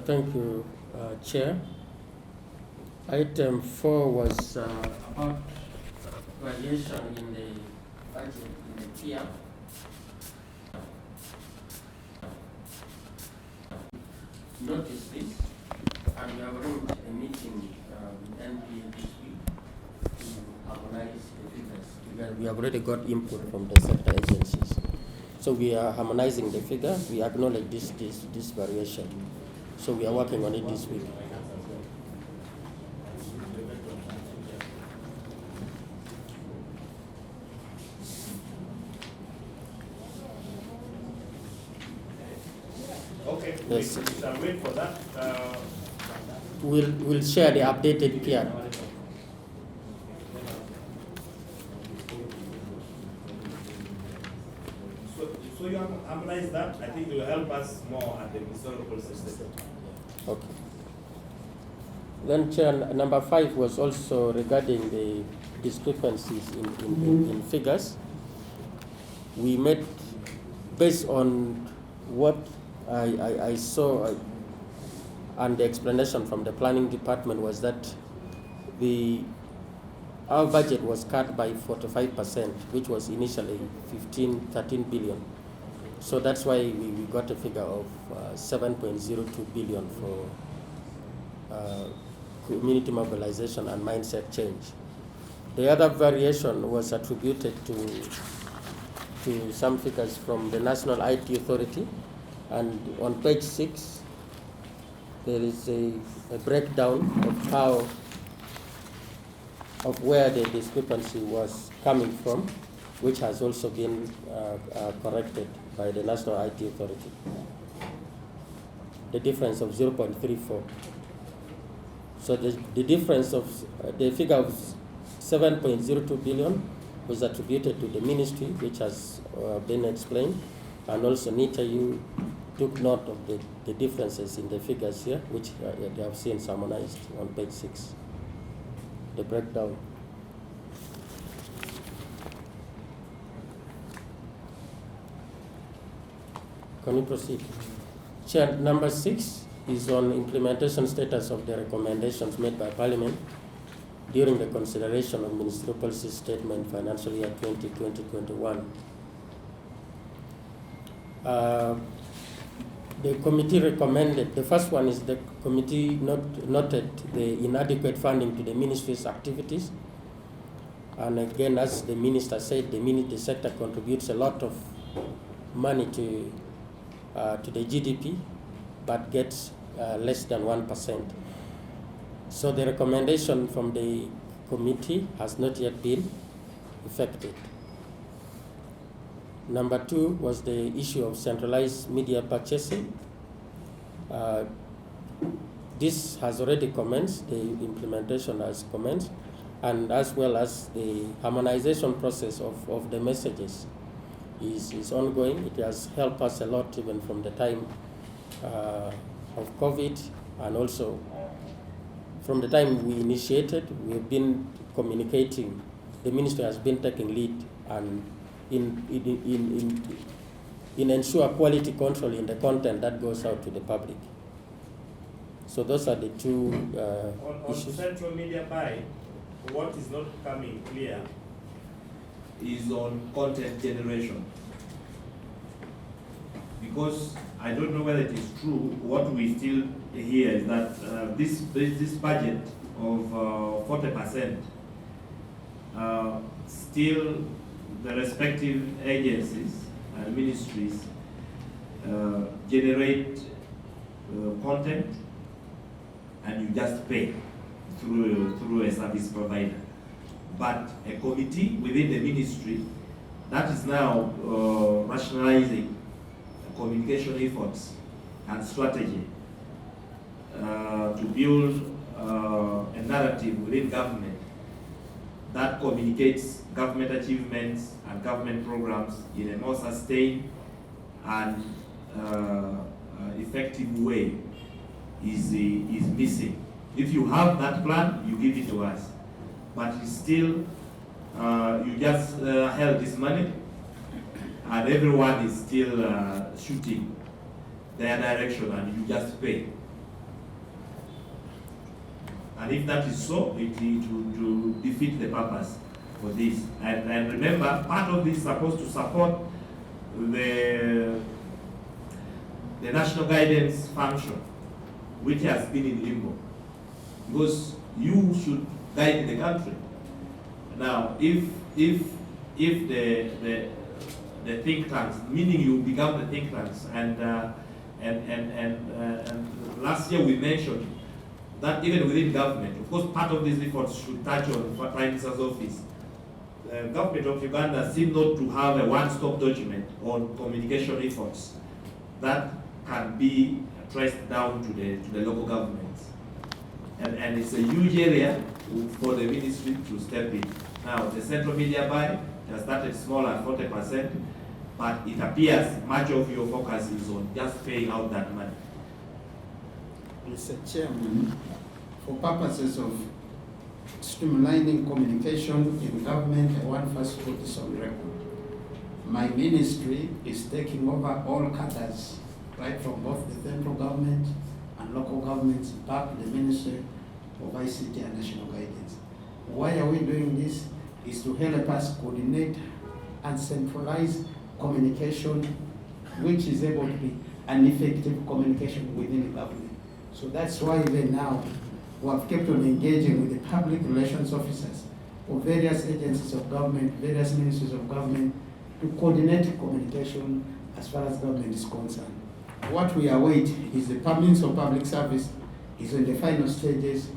Thank you, Chair. Item 4 was about variation in the budget in the tier. Notice this, and we have arranged a meeting with NPA this week to harmonize the figures. We have already got input from the sector agencies. So we are harmonizing the figure. We acknowledge this variation. So we are working on it this week. Okay, Yes. we shall wait for that. We'll share the updated PR. So you harmonize that. I think it will help us more at the historical system. Okay. Then, Chair, number 5 was also regarding the discrepancies in figures. We made, based on what I saw and the explanation from the planning department was that our budget was cut by 45%, which was initially 13 billion. So that's why we got a figure of 7.02 billion for community mobilization and mindset change. The other variation was attributed to some figures from the National IT Authority, and on page 6 there is a breakdown of where the discrepancy was coming from, which has also been corrected by the National IT Authority. The difference of 0.34. So the difference of the figure of 7.02 billion was attributed to the ministry, which has been explained, and also Nita, you took note of the differences in the figures here, which they have seen harmonized on page 6. The breakdown. Can you proceed? Chair, number 6 is on implementation status of the recommendations made by Parliament during the consideration of Ministerial Policy Statement Financial Year 2020-2021. The committee recommended, the first one is the committee noted the inadequate funding to the ministry's activities. And again, as the minister said, the sector contributes a lot of money to the GDP, but gets less than 1%. So the recommendation from the committee has not yet been effected. Number 2 was the issue of centralized media purchasing. This has already commenced, the implementation has commenced, and as well as the harmonization process of the messages is ongoing. It has helped us a lot even from the time of COVID, and also from the time we initiated, we've been communicating. The ministry has been taking lead and in ensure quality control in the content that goes out to the public. So those are the two on issues. central media buy, what is not coming clear is on content generation. Because I don't know whether it is true, what we still hear is that this budget of 40%, still the respective agencies and ministries generate content, and you just pay through a service provider. But a committee within the ministry that is now rationalizing communication efforts and strategy to build a narrative within government that communicates government achievements and government programs in a more sustained and effective way is missing. If you have that plan, you give it to us. But it's still, you just held this money, and everyone is still shooting their direction, and you just pay. And if that is so, it will defeat the purpose for this. And remember, part of this is supposed to support the national guidance function, which has been in limbo. Because you should guide the country. Now, if the think tanks, meaning you become the think tanks, and last year we mentioned that even within government, of course, part of these efforts should touch on the Prime Minister's office. The government of Uganda seems not to have a one-stop document on communication efforts that can be traced down to the local governments. And it's a huge area for the ministry to step in. Now, the central media buy has started small at 40%, but it appears much of your focus is on just paying out that money. Mr. Chairman, for purposes of streamlining communication in government, I want first to put this on record. My ministry is taking over all cadres, right from both the central government and local governments back to the Ministry of ICT and National Guidance. Why are we doing this? Is to help us coordinate and centralize communication, which is able to be an effective communication within the government. So that's why even now we have kept on engaging with the public relations officers of various agencies of government, various ministries of government, to coordinate communication as far as government is concerned. What we await is the Ministry of Public Service is in the final stages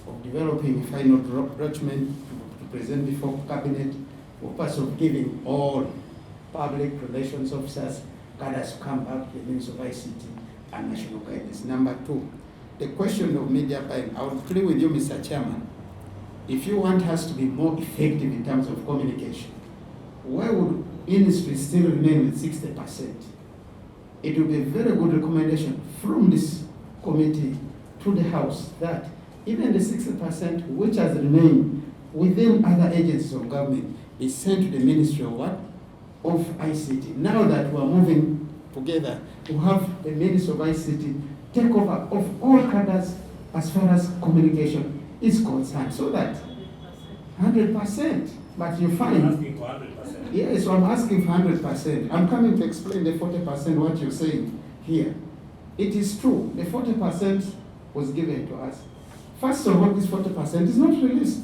of developing a final document to present before Cabinet for purpose of giving all public relations officers cadres to come back to the Ministry of ICT and National Guidance. Number two, the question of media buying. I would agree with you, Mr. Chairman. If you want us to be more effective in terms of communication, why would industry still remain with 60%? It would be a very good recommendation from this committee to the House that even the 60% which has remained within other agencies of government is sent to the Ministry of what? Of ICT. Now that we are moving together to have the Ministry of ICT take over of all cadres as far as communication is concerned, so that 100%, but you find... You're asking for 100%. Yes, so I'm asking for 100%. I'm coming to explain the 40% what you're saying here. It is true, the 40% was given to us. First of all, this 40% is not released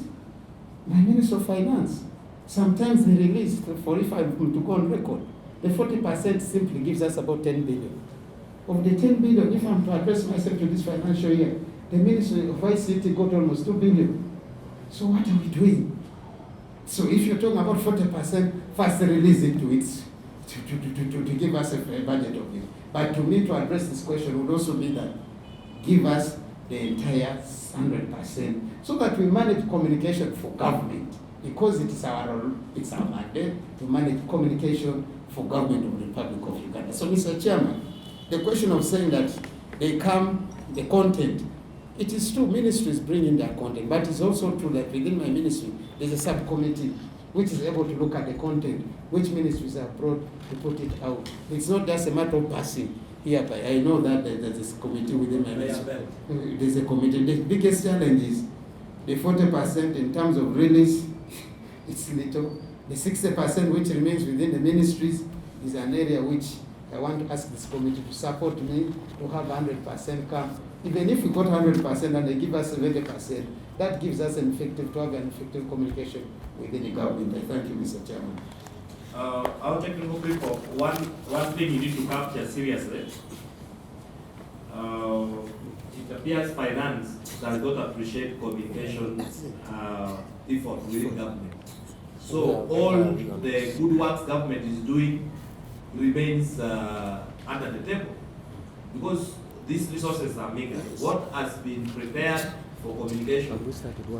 by Minister of Finance. Sometimes they release, for if I'm to go on record, the 40% simply gives us about 10 billion. Of the 10 billion, if I'm to address myself to this financial year, the Ministry of ICT got almost 2 billion. So what are we doing? So if you're talking about 40%, first release it to give us a budget of it. But to me, to address this question would also be that give us the entire 100%, so that we manage communication for government, because it is our mandate to manage communication for government of the Republic of Uganda. So, Mr. Chairman, the question of saying that they come, the content, it is true, ministries bring in their content, but it's also true that within my ministry, there's a subcommittee which is able to look at the content, which ministries are brought to put it out. It's not just a matter of passing hereby. I know that there's a committee within my ministry. There's a committee. The biggest challenge is the 40% in terms of release, it's little, The 60% which remains within the ministries is an area which I want to ask this committee to support me to have 100% come. Even if we got 100% and they give us 70%, that gives us an effective to have an effective communication within the government. I thank you, Mr. Chairman. Our technical people, one thing you need to capture seriously. It appears finance does not appreciate communication effort within government. So all the good works government is doing remains under the table, because these resources are meager. What has been prepared for communication,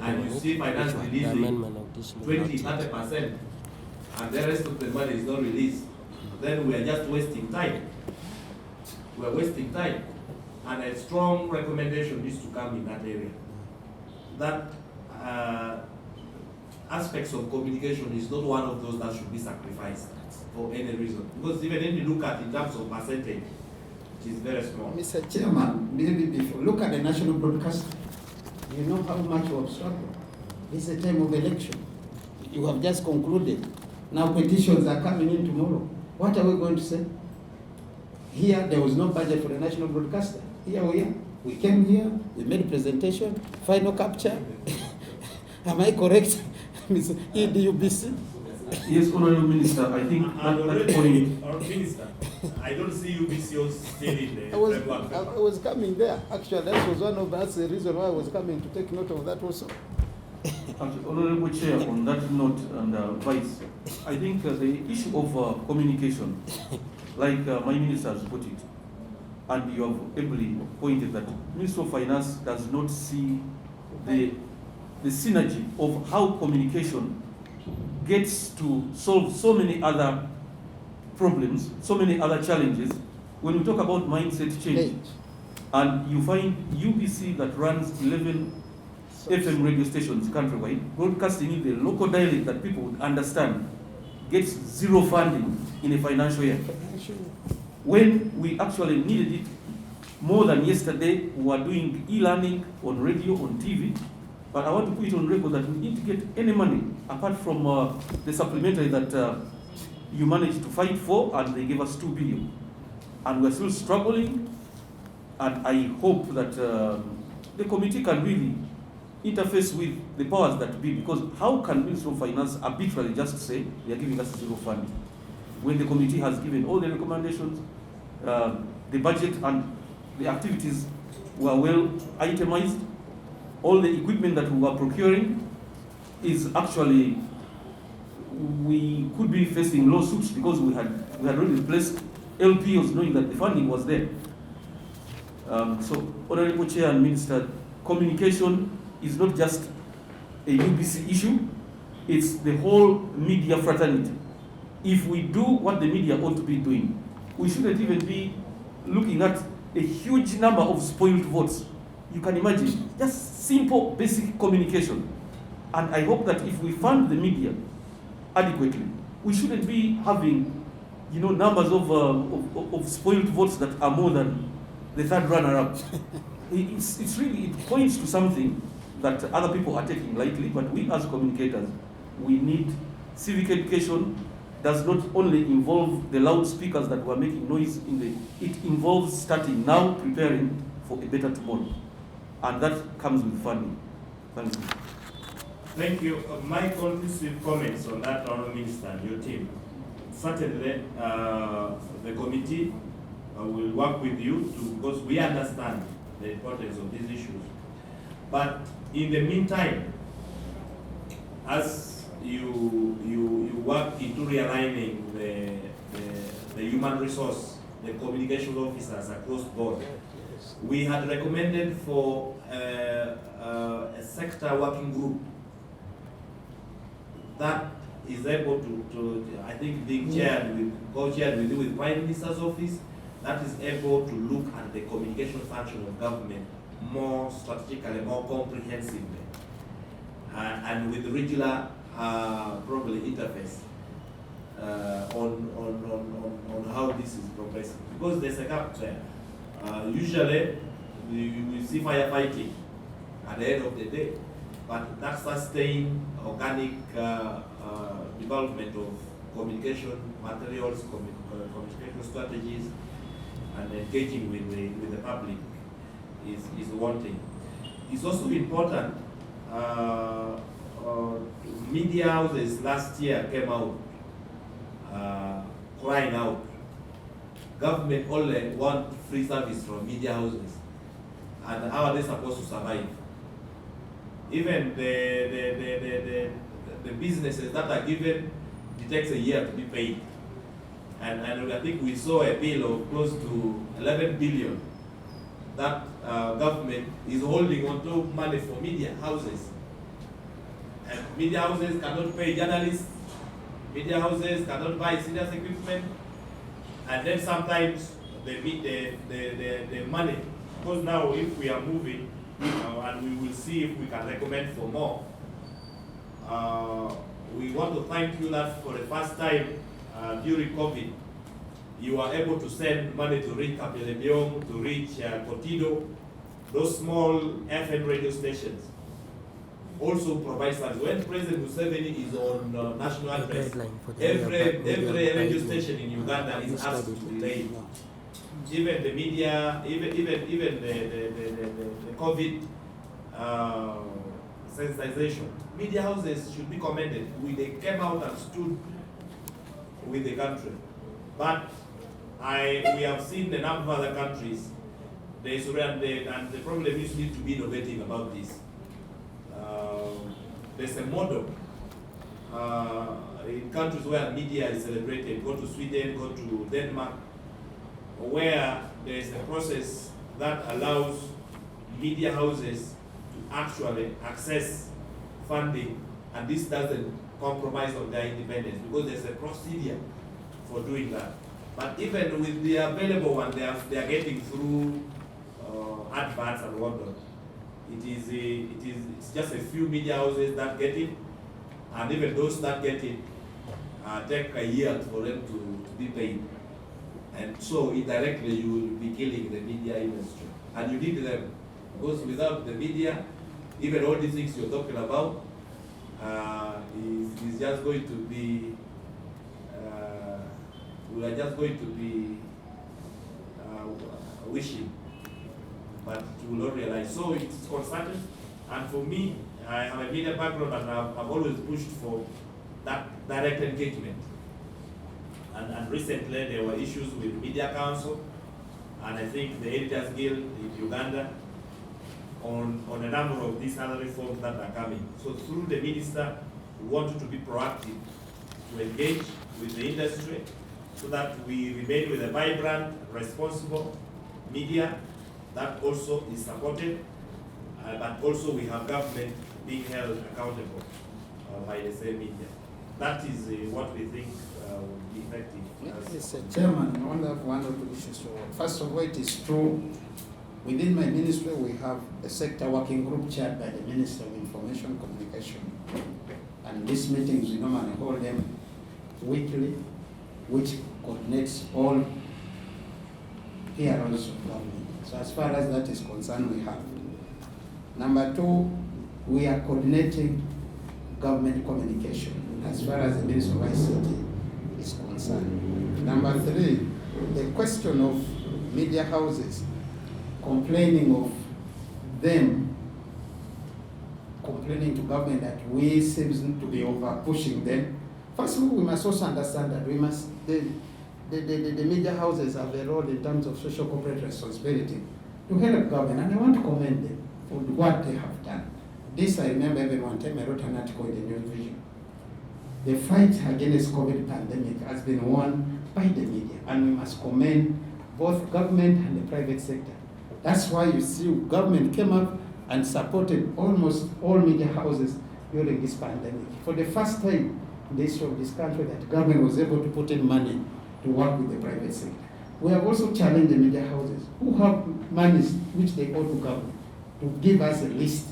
and you see finance releasing 20-30%, and the rest of the money is not released, then we are just wasting time. We are wasting time. And a strong recommendation needs to come in that area. That aspects of communication is not one of those that should be sacrificed for any reason. Because even if you look at in terms of percentage, it is very small. Mr. Chairman, maybe before, look at the national broadcast. You know how much we have struggled. It's a time of election. You have just concluded. Now petitions are coming in tomorrow. What are we going to say? Here, there was no budget for the national broadcaster. Here we are. We came here, we made a presentation, final capture. Am I correct, Mr. EDUBC? Yes, Honorable Minister, I think that point. Minister, I don't see UBC still in the I was coming there. Actually, that was one of that's the reason why I was coming to take note of that also. Honorable Chair, on that note and Vice, I think the issue of communication, like my minister has put it, and you have ably pointed that Minister of Finance does not see the synergy of how communication gets to solve so many other problems, so many other challenges. When we talk about mindset change, and you find UBC that runs 11 FM radio stations countrywide, broadcasting in the local dialect that people would understand, gets zero funding in a financial year. When we actually needed it more than yesterday, we were doing e-learning on radio, on TV, but I want to put it on record that we didn't get any money apart from the supplementary that you managed to fight for, and they gave us 2 billion. And we're still struggling, and I hope that the committee can really interface with the powers that be, because how can Minister of Finance arbitrarily just say they are giving us zero funding when the committee has given all the recommendations, the budget and the activities were well itemized, all the equipment that we were procuring is actually, we could be facing lawsuits because we had already placed LPOs knowing that the funding was there. So, Honorable Chair and Minister, communication is not just a UBC issue, it's the whole media fraternity. If we do what the media ought to be doing, we shouldn't even be looking at a huge number of spoiled votes. You can imagine, just simple, basic communication. And I hope that if we fund the media adequately, we shouldn't be having, numbers of spoiled votes that are more than the third runner-up. It's really, it points to something that other people are taking lightly, but we as communicators, we need civic education. Does not only involve the loudspeakers that were making noise it involves starting now, preparing for a better tomorrow. And that comes with funding. Thank you. Thank you. My conclusive comments on that, Honourable Minister and your team. Certainly, the committee will work with you because we understand the importance of these issues. But in the meantime, as you work into realigning the human resource, the communication officers across board, we had recommended for a sector working group that is able to I think, being co-chaired with you with Prime Minister's office, that is able to look at the communication function of government more strategically, more comprehensively, and with regular probably interface on how this is progressing. Because there's a gap there. Usually, we see firefighting at the end of the day, but that sustained organic development of communication materials, communication strategies, and engaging with the public is one thing. It's also important. Media houses last year came out crying out. Government only want free service from media houses, and how are they supposed to survive? Even the businesses that are given, it takes a year to be paid. And I think we saw a bill of close to 11 billion that government is holding onto money for media houses. And media houses cannot pay journalists, media houses cannot buy serious equipment, and then sometimes they meet the money. Because now if we are moving, and we will see if we can recommend for more, we want to thank you that for the first time during COVID, you are able to send money to reach Kapelebiong, to reach Kotido, those small FM radio stations. Also provide service. When President Museveni is on national address, every radio station in Uganda is asked to relay. Even the media, even the COVID sensitization, media houses should be commended. They came out and stood with the country. But we have seen the number of other countries. And the problem is we need to be innovative about this. There's a model in countries where media is celebrated. Go to Sweden, go to Denmark, where there is a process that allows media houses to actually access funding, and this doesn't compromise on their independence because there's a procedure for doing that. But even with the available one, they are getting through adverts and whatnot. It's just a few media houses that get it, and even those that get it take a year for them to be paid. And so indirectly you will be killing the media industry. And you need them, because without the media, even all these things you're talking about is just going to be, we are just going to be wishing, but we will not realize. So it's concerted, and for me, I have a media background, and I've always pushed for that direct engagement. And recently there were issues with Media Council, and I think the Editors Guild in Uganda on a number of these other reforms that are coming. So through the minister, we wanted to be proactive, to engage with the industry so that we remain with a vibrant, responsible media that also is supported, but also we have government being held accountable by the same media. That is what we think would be effective. Mr. Chairman, I only have one or two issues. First of all, it is true, within my ministry we have a sector working group chaired by the Minister of Information Communication. And these meetings, we normally hold them weekly, which coordinates all areas of government. So as far as that is concerned, we have. Number two, we are coordinating government communication as far as the Ministry of ICT is concerned. Number three, the question of media houses complaining of them, complaining to government that we seem to be over pushing them. First of all, we must also understand that the media houses have a role in terms of social corporate responsibility to help government, and I want to commend them for what they have done. This I remember even one time I wrote an article in the New Vision. The fight against COVID pandemic has been won by the media, and we must commend both government and the private sector. That's why you see government came up and supported almost all media houses during this pandemic. For the first time in the history of this country, that government was able to put in money to work with the private sector. We have also challenged the media houses who have monies which they owe to government to give us a list.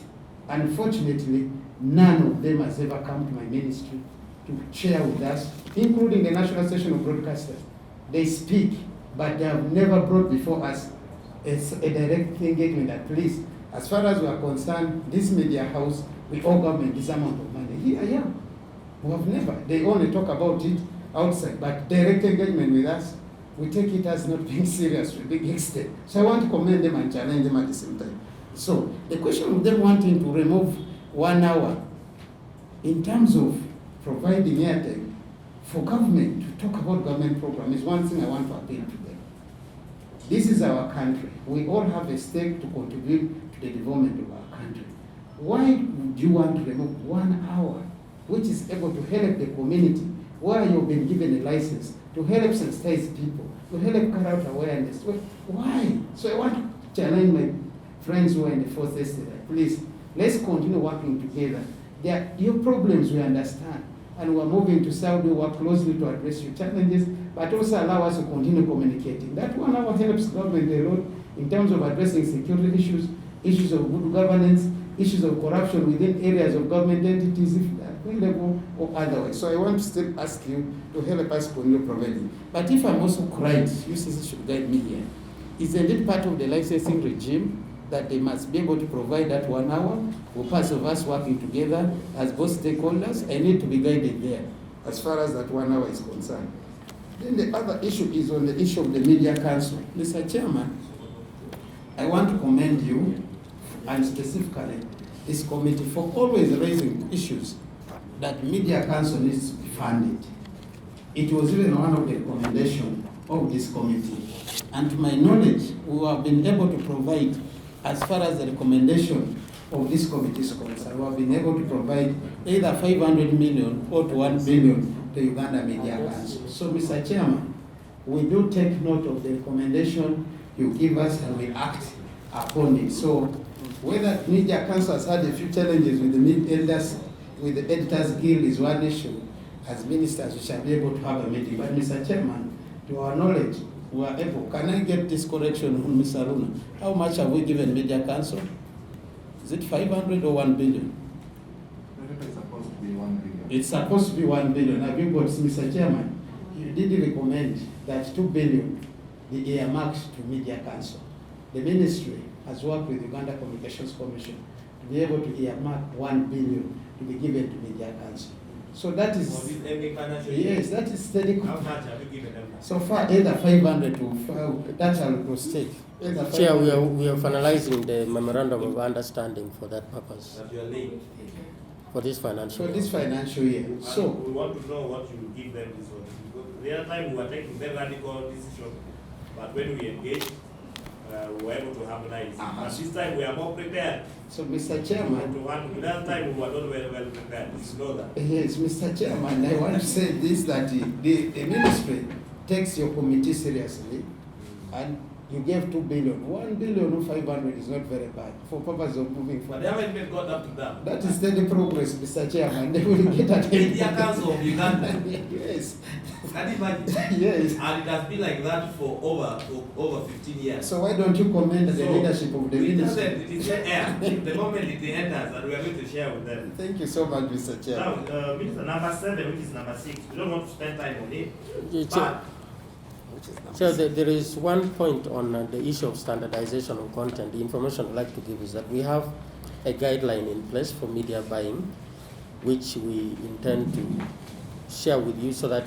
Unfortunately, none of them has ever come to my ministry to share with us, including the National Station of Broadcasters. They speak, but they have never brought before us a direct engagement that, please, as far as we are concerned, this media house, we owe government this amount of money. Here I am. We have never. They only talk about it outside, but direct engagement with us, we take it as not being serious to a big extent. So I want to commend them and challenge them at the same time. So the question of them wanting to remove 1 hour in terms of providing airtime for government to talk about government program is one thing I want to appeal to them. This is our country. We all have a stake to contribute to the development of our country. Why would you want to remove 1 hour, which is able to help the community, where you've been given a license to help sensitize people, to help carry out awareness? Why? So I want to challenge my friends who are in the fourth estate, please, let's continue working together. There are your problems we understand, and we're moving to Saudi, work closely to address your challenges, but also allow us to continue communicating. That 1 hour helps government a lot in terms of addressing security issues, issues of good governance, issues of corruption within areas of government entities, if available or otherwise. So I want to still ask you to help us continue providing. But if I'm also correct, you should guide me here. Isn't it part of the licensing regime that they must be able to provide that 1 hour for parts of us working together as both stakeholders? I need to be guided there as far as that 1 hour is concerned. Then the other issue is on the issue of the Media Council. Mr. Chairman, I want to commend you and specifically this committee for always raising issues that Media Council needs to be funded. It was even one of the recommendations of this committee. And to my knowledge, we have been able to provide, as far as the recommendation of this committee is concerned, we have been able to provide either 500 million or to 1 billion to Uganda Media Council. So, Mr. Chairman, we do take note of the recommendation you give us and we act upon it. So, whether Media Council has had a few challenges with the elders, with the Editors Guild is one issue. As ministers, we shall be able to have a meeting. But, Mr. Chairman, to our knowledge, we are able. Can I get this correction from Mr. Aruna? How much have we given Media Council? Is it 500 or 1 billion? It's supposed to be 1 billion. It's supposed to be 1 billion. Have you got, Mr. Chairman? You did recommend that 2 billion be earmarked to Media Council. The ministry has worked with Uganda Communications Commission to be able to earmark 1 billion to be given to Media Council. So that is, yes, that is steady. How much have you given them? So far, either 500 to that shall proceed. Chair, we are finalizing the memorandum of understanding for that purpose. That you are late. For this financial For this financial year. And So we want to know what you give them this one. Because the other time we were taking very radical decision, but when we engaged, we were able to harmonize. But this time we are more prepared. So, Mr. Chairman, The other time we were not very well prepared. You know that. yes, Mr. Chairman, I want to say this, that the ministry takes your committee seriously, and you gave 2 billion. 1 billion or 500 is not very bad for purpose of moving But forward. they haven't even got up to that. That is steady progress, Mr. Chairman. They will get at Media Council of Uganda. Yes. Can you imagine? Yes. And it has been like that for over 15 years. So why don't you commend the So, leadership of the we tell ministry? them it is air. The moment it enters, and we are going to share with them. Thank you so much, Mr. Now, Chairman. Minister number 7, which is number 6, we don't want to spend time on it. Yeah, But So there is one point on the issue of standardization of content. The information I'd like to give is that we have a guideline in place for media buying, which we intend to share with you so that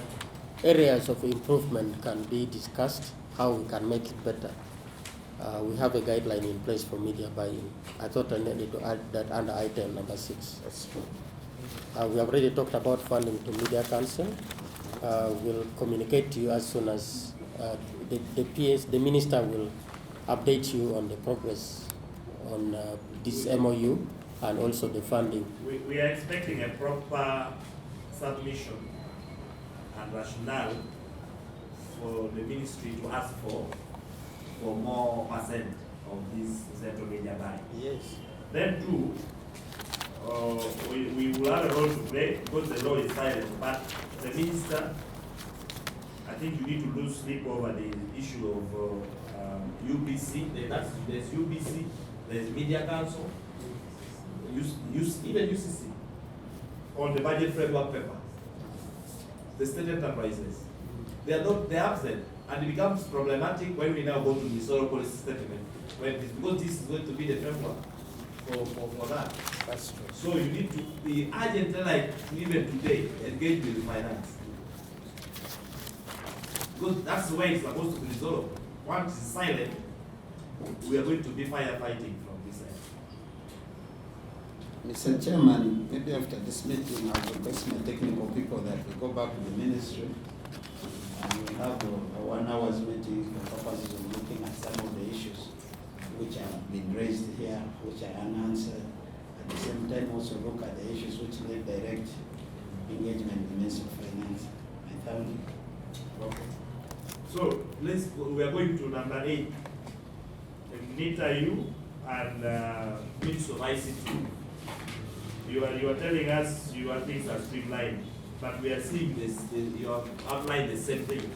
areas of improvement can be discussed, how we can make it better. We have a guideline in place for media buying. I thought I needed to add that under item number 6. We have already talked about funding to Media Council. We'll communicate to you as soon as the minister will update you on the progress on this MOU and also the funding. we are expecting a proper submission and rationale for the ministry to ask for more percent of this central media buy. Yes. Then too, we will have a role to play because the law is silent, but the minister, I think you need to lose sleep over the issue of UBC. There's UBC, there's Media Council, even UCC, on the budget framework paper. The state enterprises, they're absent, and it becomes problematic when we now go to the historical policy statement, because this is going to be the framework. for that. That's true. So you need to be urgently, like even today, engage with finance. Because that's the way it's supposed to be resolved. Once it's silent, we are going to be firefighting from this end. Mr. Chairman, maybe after this meeting, I'll request my technical people that we go back to the ministry and we have a 1 hour's meeting for purposes of looking at some of the issues which have been raised here, which are unanswered. At the same time, also look at the issues which need direct engagement with the Ministry of Finance. I thank you. Okay. So we are going to number 8. NITA-U and Ministry of ICT. You are telling us your things are streamlined, but we are seeing this. You have outlined the same thing.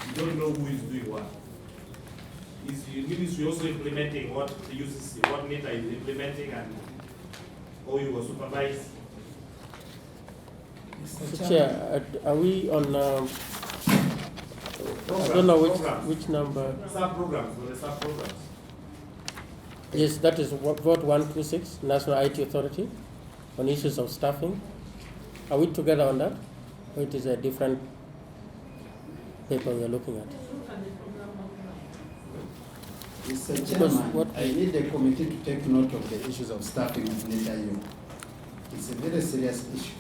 You don't know who is doing what. Is the ministry also implementing what the UCC, what NITA is implementing, and or you will supervise? Mr. Chair, are we on? I don't know which number. Sub-programs, or the sub-programs. Yes, that is vote 126, National IT Authority, on issues of staffing. Are we together on that? Or it is a different paper we are looking at? Mr. Chairman, I need the committee to take note of the issues of staffing at NITA-U. It's a very serious issue.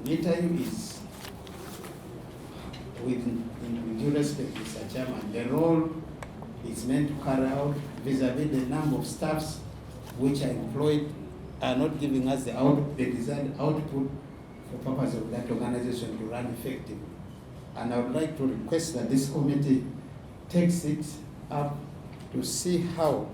NITA-U is, with due respect, Mr. Chairman, the role is meant to carry out vis-a-vis the number of staffs which are employed are not giving us the desired output for purpose of that organization to run effectively. And I would like to request that this committee takes it up to see how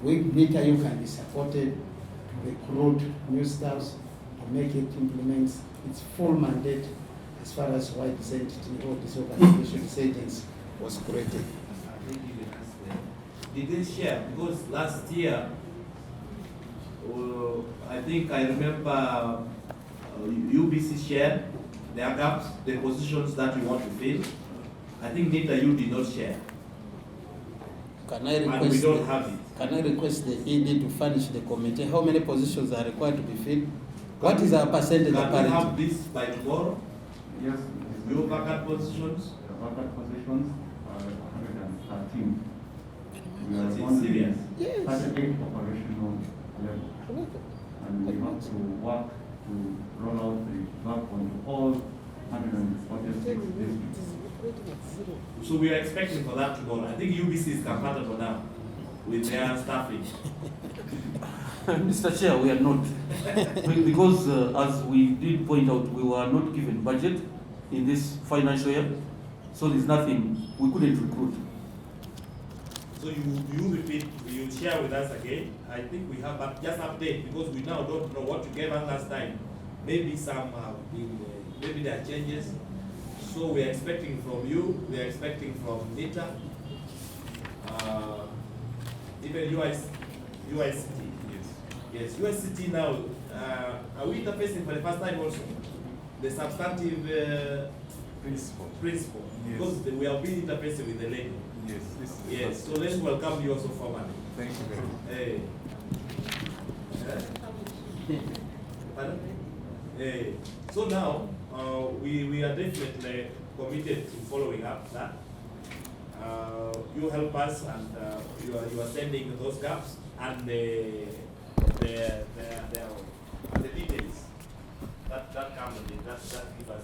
NITA-U can be supported to recruit new staffs to make it implement its full mandate as far as why this entity or this organization settings was created. I think you can answer. Did they share? Because last year, I think I remember UBC shared their gaps, the positions that you want to fill. I think NITA-U did not share. Can I And we don't have it. Can I request the ED to furnish the committee? How many positions are required to be filled? What is our percentage Can of we parity? have this by tomorrow? Yes. Your vacant positions? The vacant positions are 113. We That's are on serious. Yes. 38 operational level. And we have to work to roll out the backbone to all 146 districts. So we are expecting for that tomorrow. I think UBC is compatible now with their staffing. Mr. Chair, we are not. Because as we did point out, we were not given budget in this financial year. So there's nothing, we couldn't recruit. So you repeat, you share with us again. I think we have, but just update because we now don't know what you gave us last time. Maybe some have been, maybe there are changes. So we are expecting from you, we are expecting from NITA, even UICT. Yes, UICT now, are we interfacing for the first time also? The substantive principle. Yes. Because we have been interfacing with the lady. Yes. Yes, so let's welcome you also formally. Thank you very much. Hey. Pardon? Hey. So now, we are definitely committed to following up that. You help us and you are sending those gaps and the details that come with it, that give us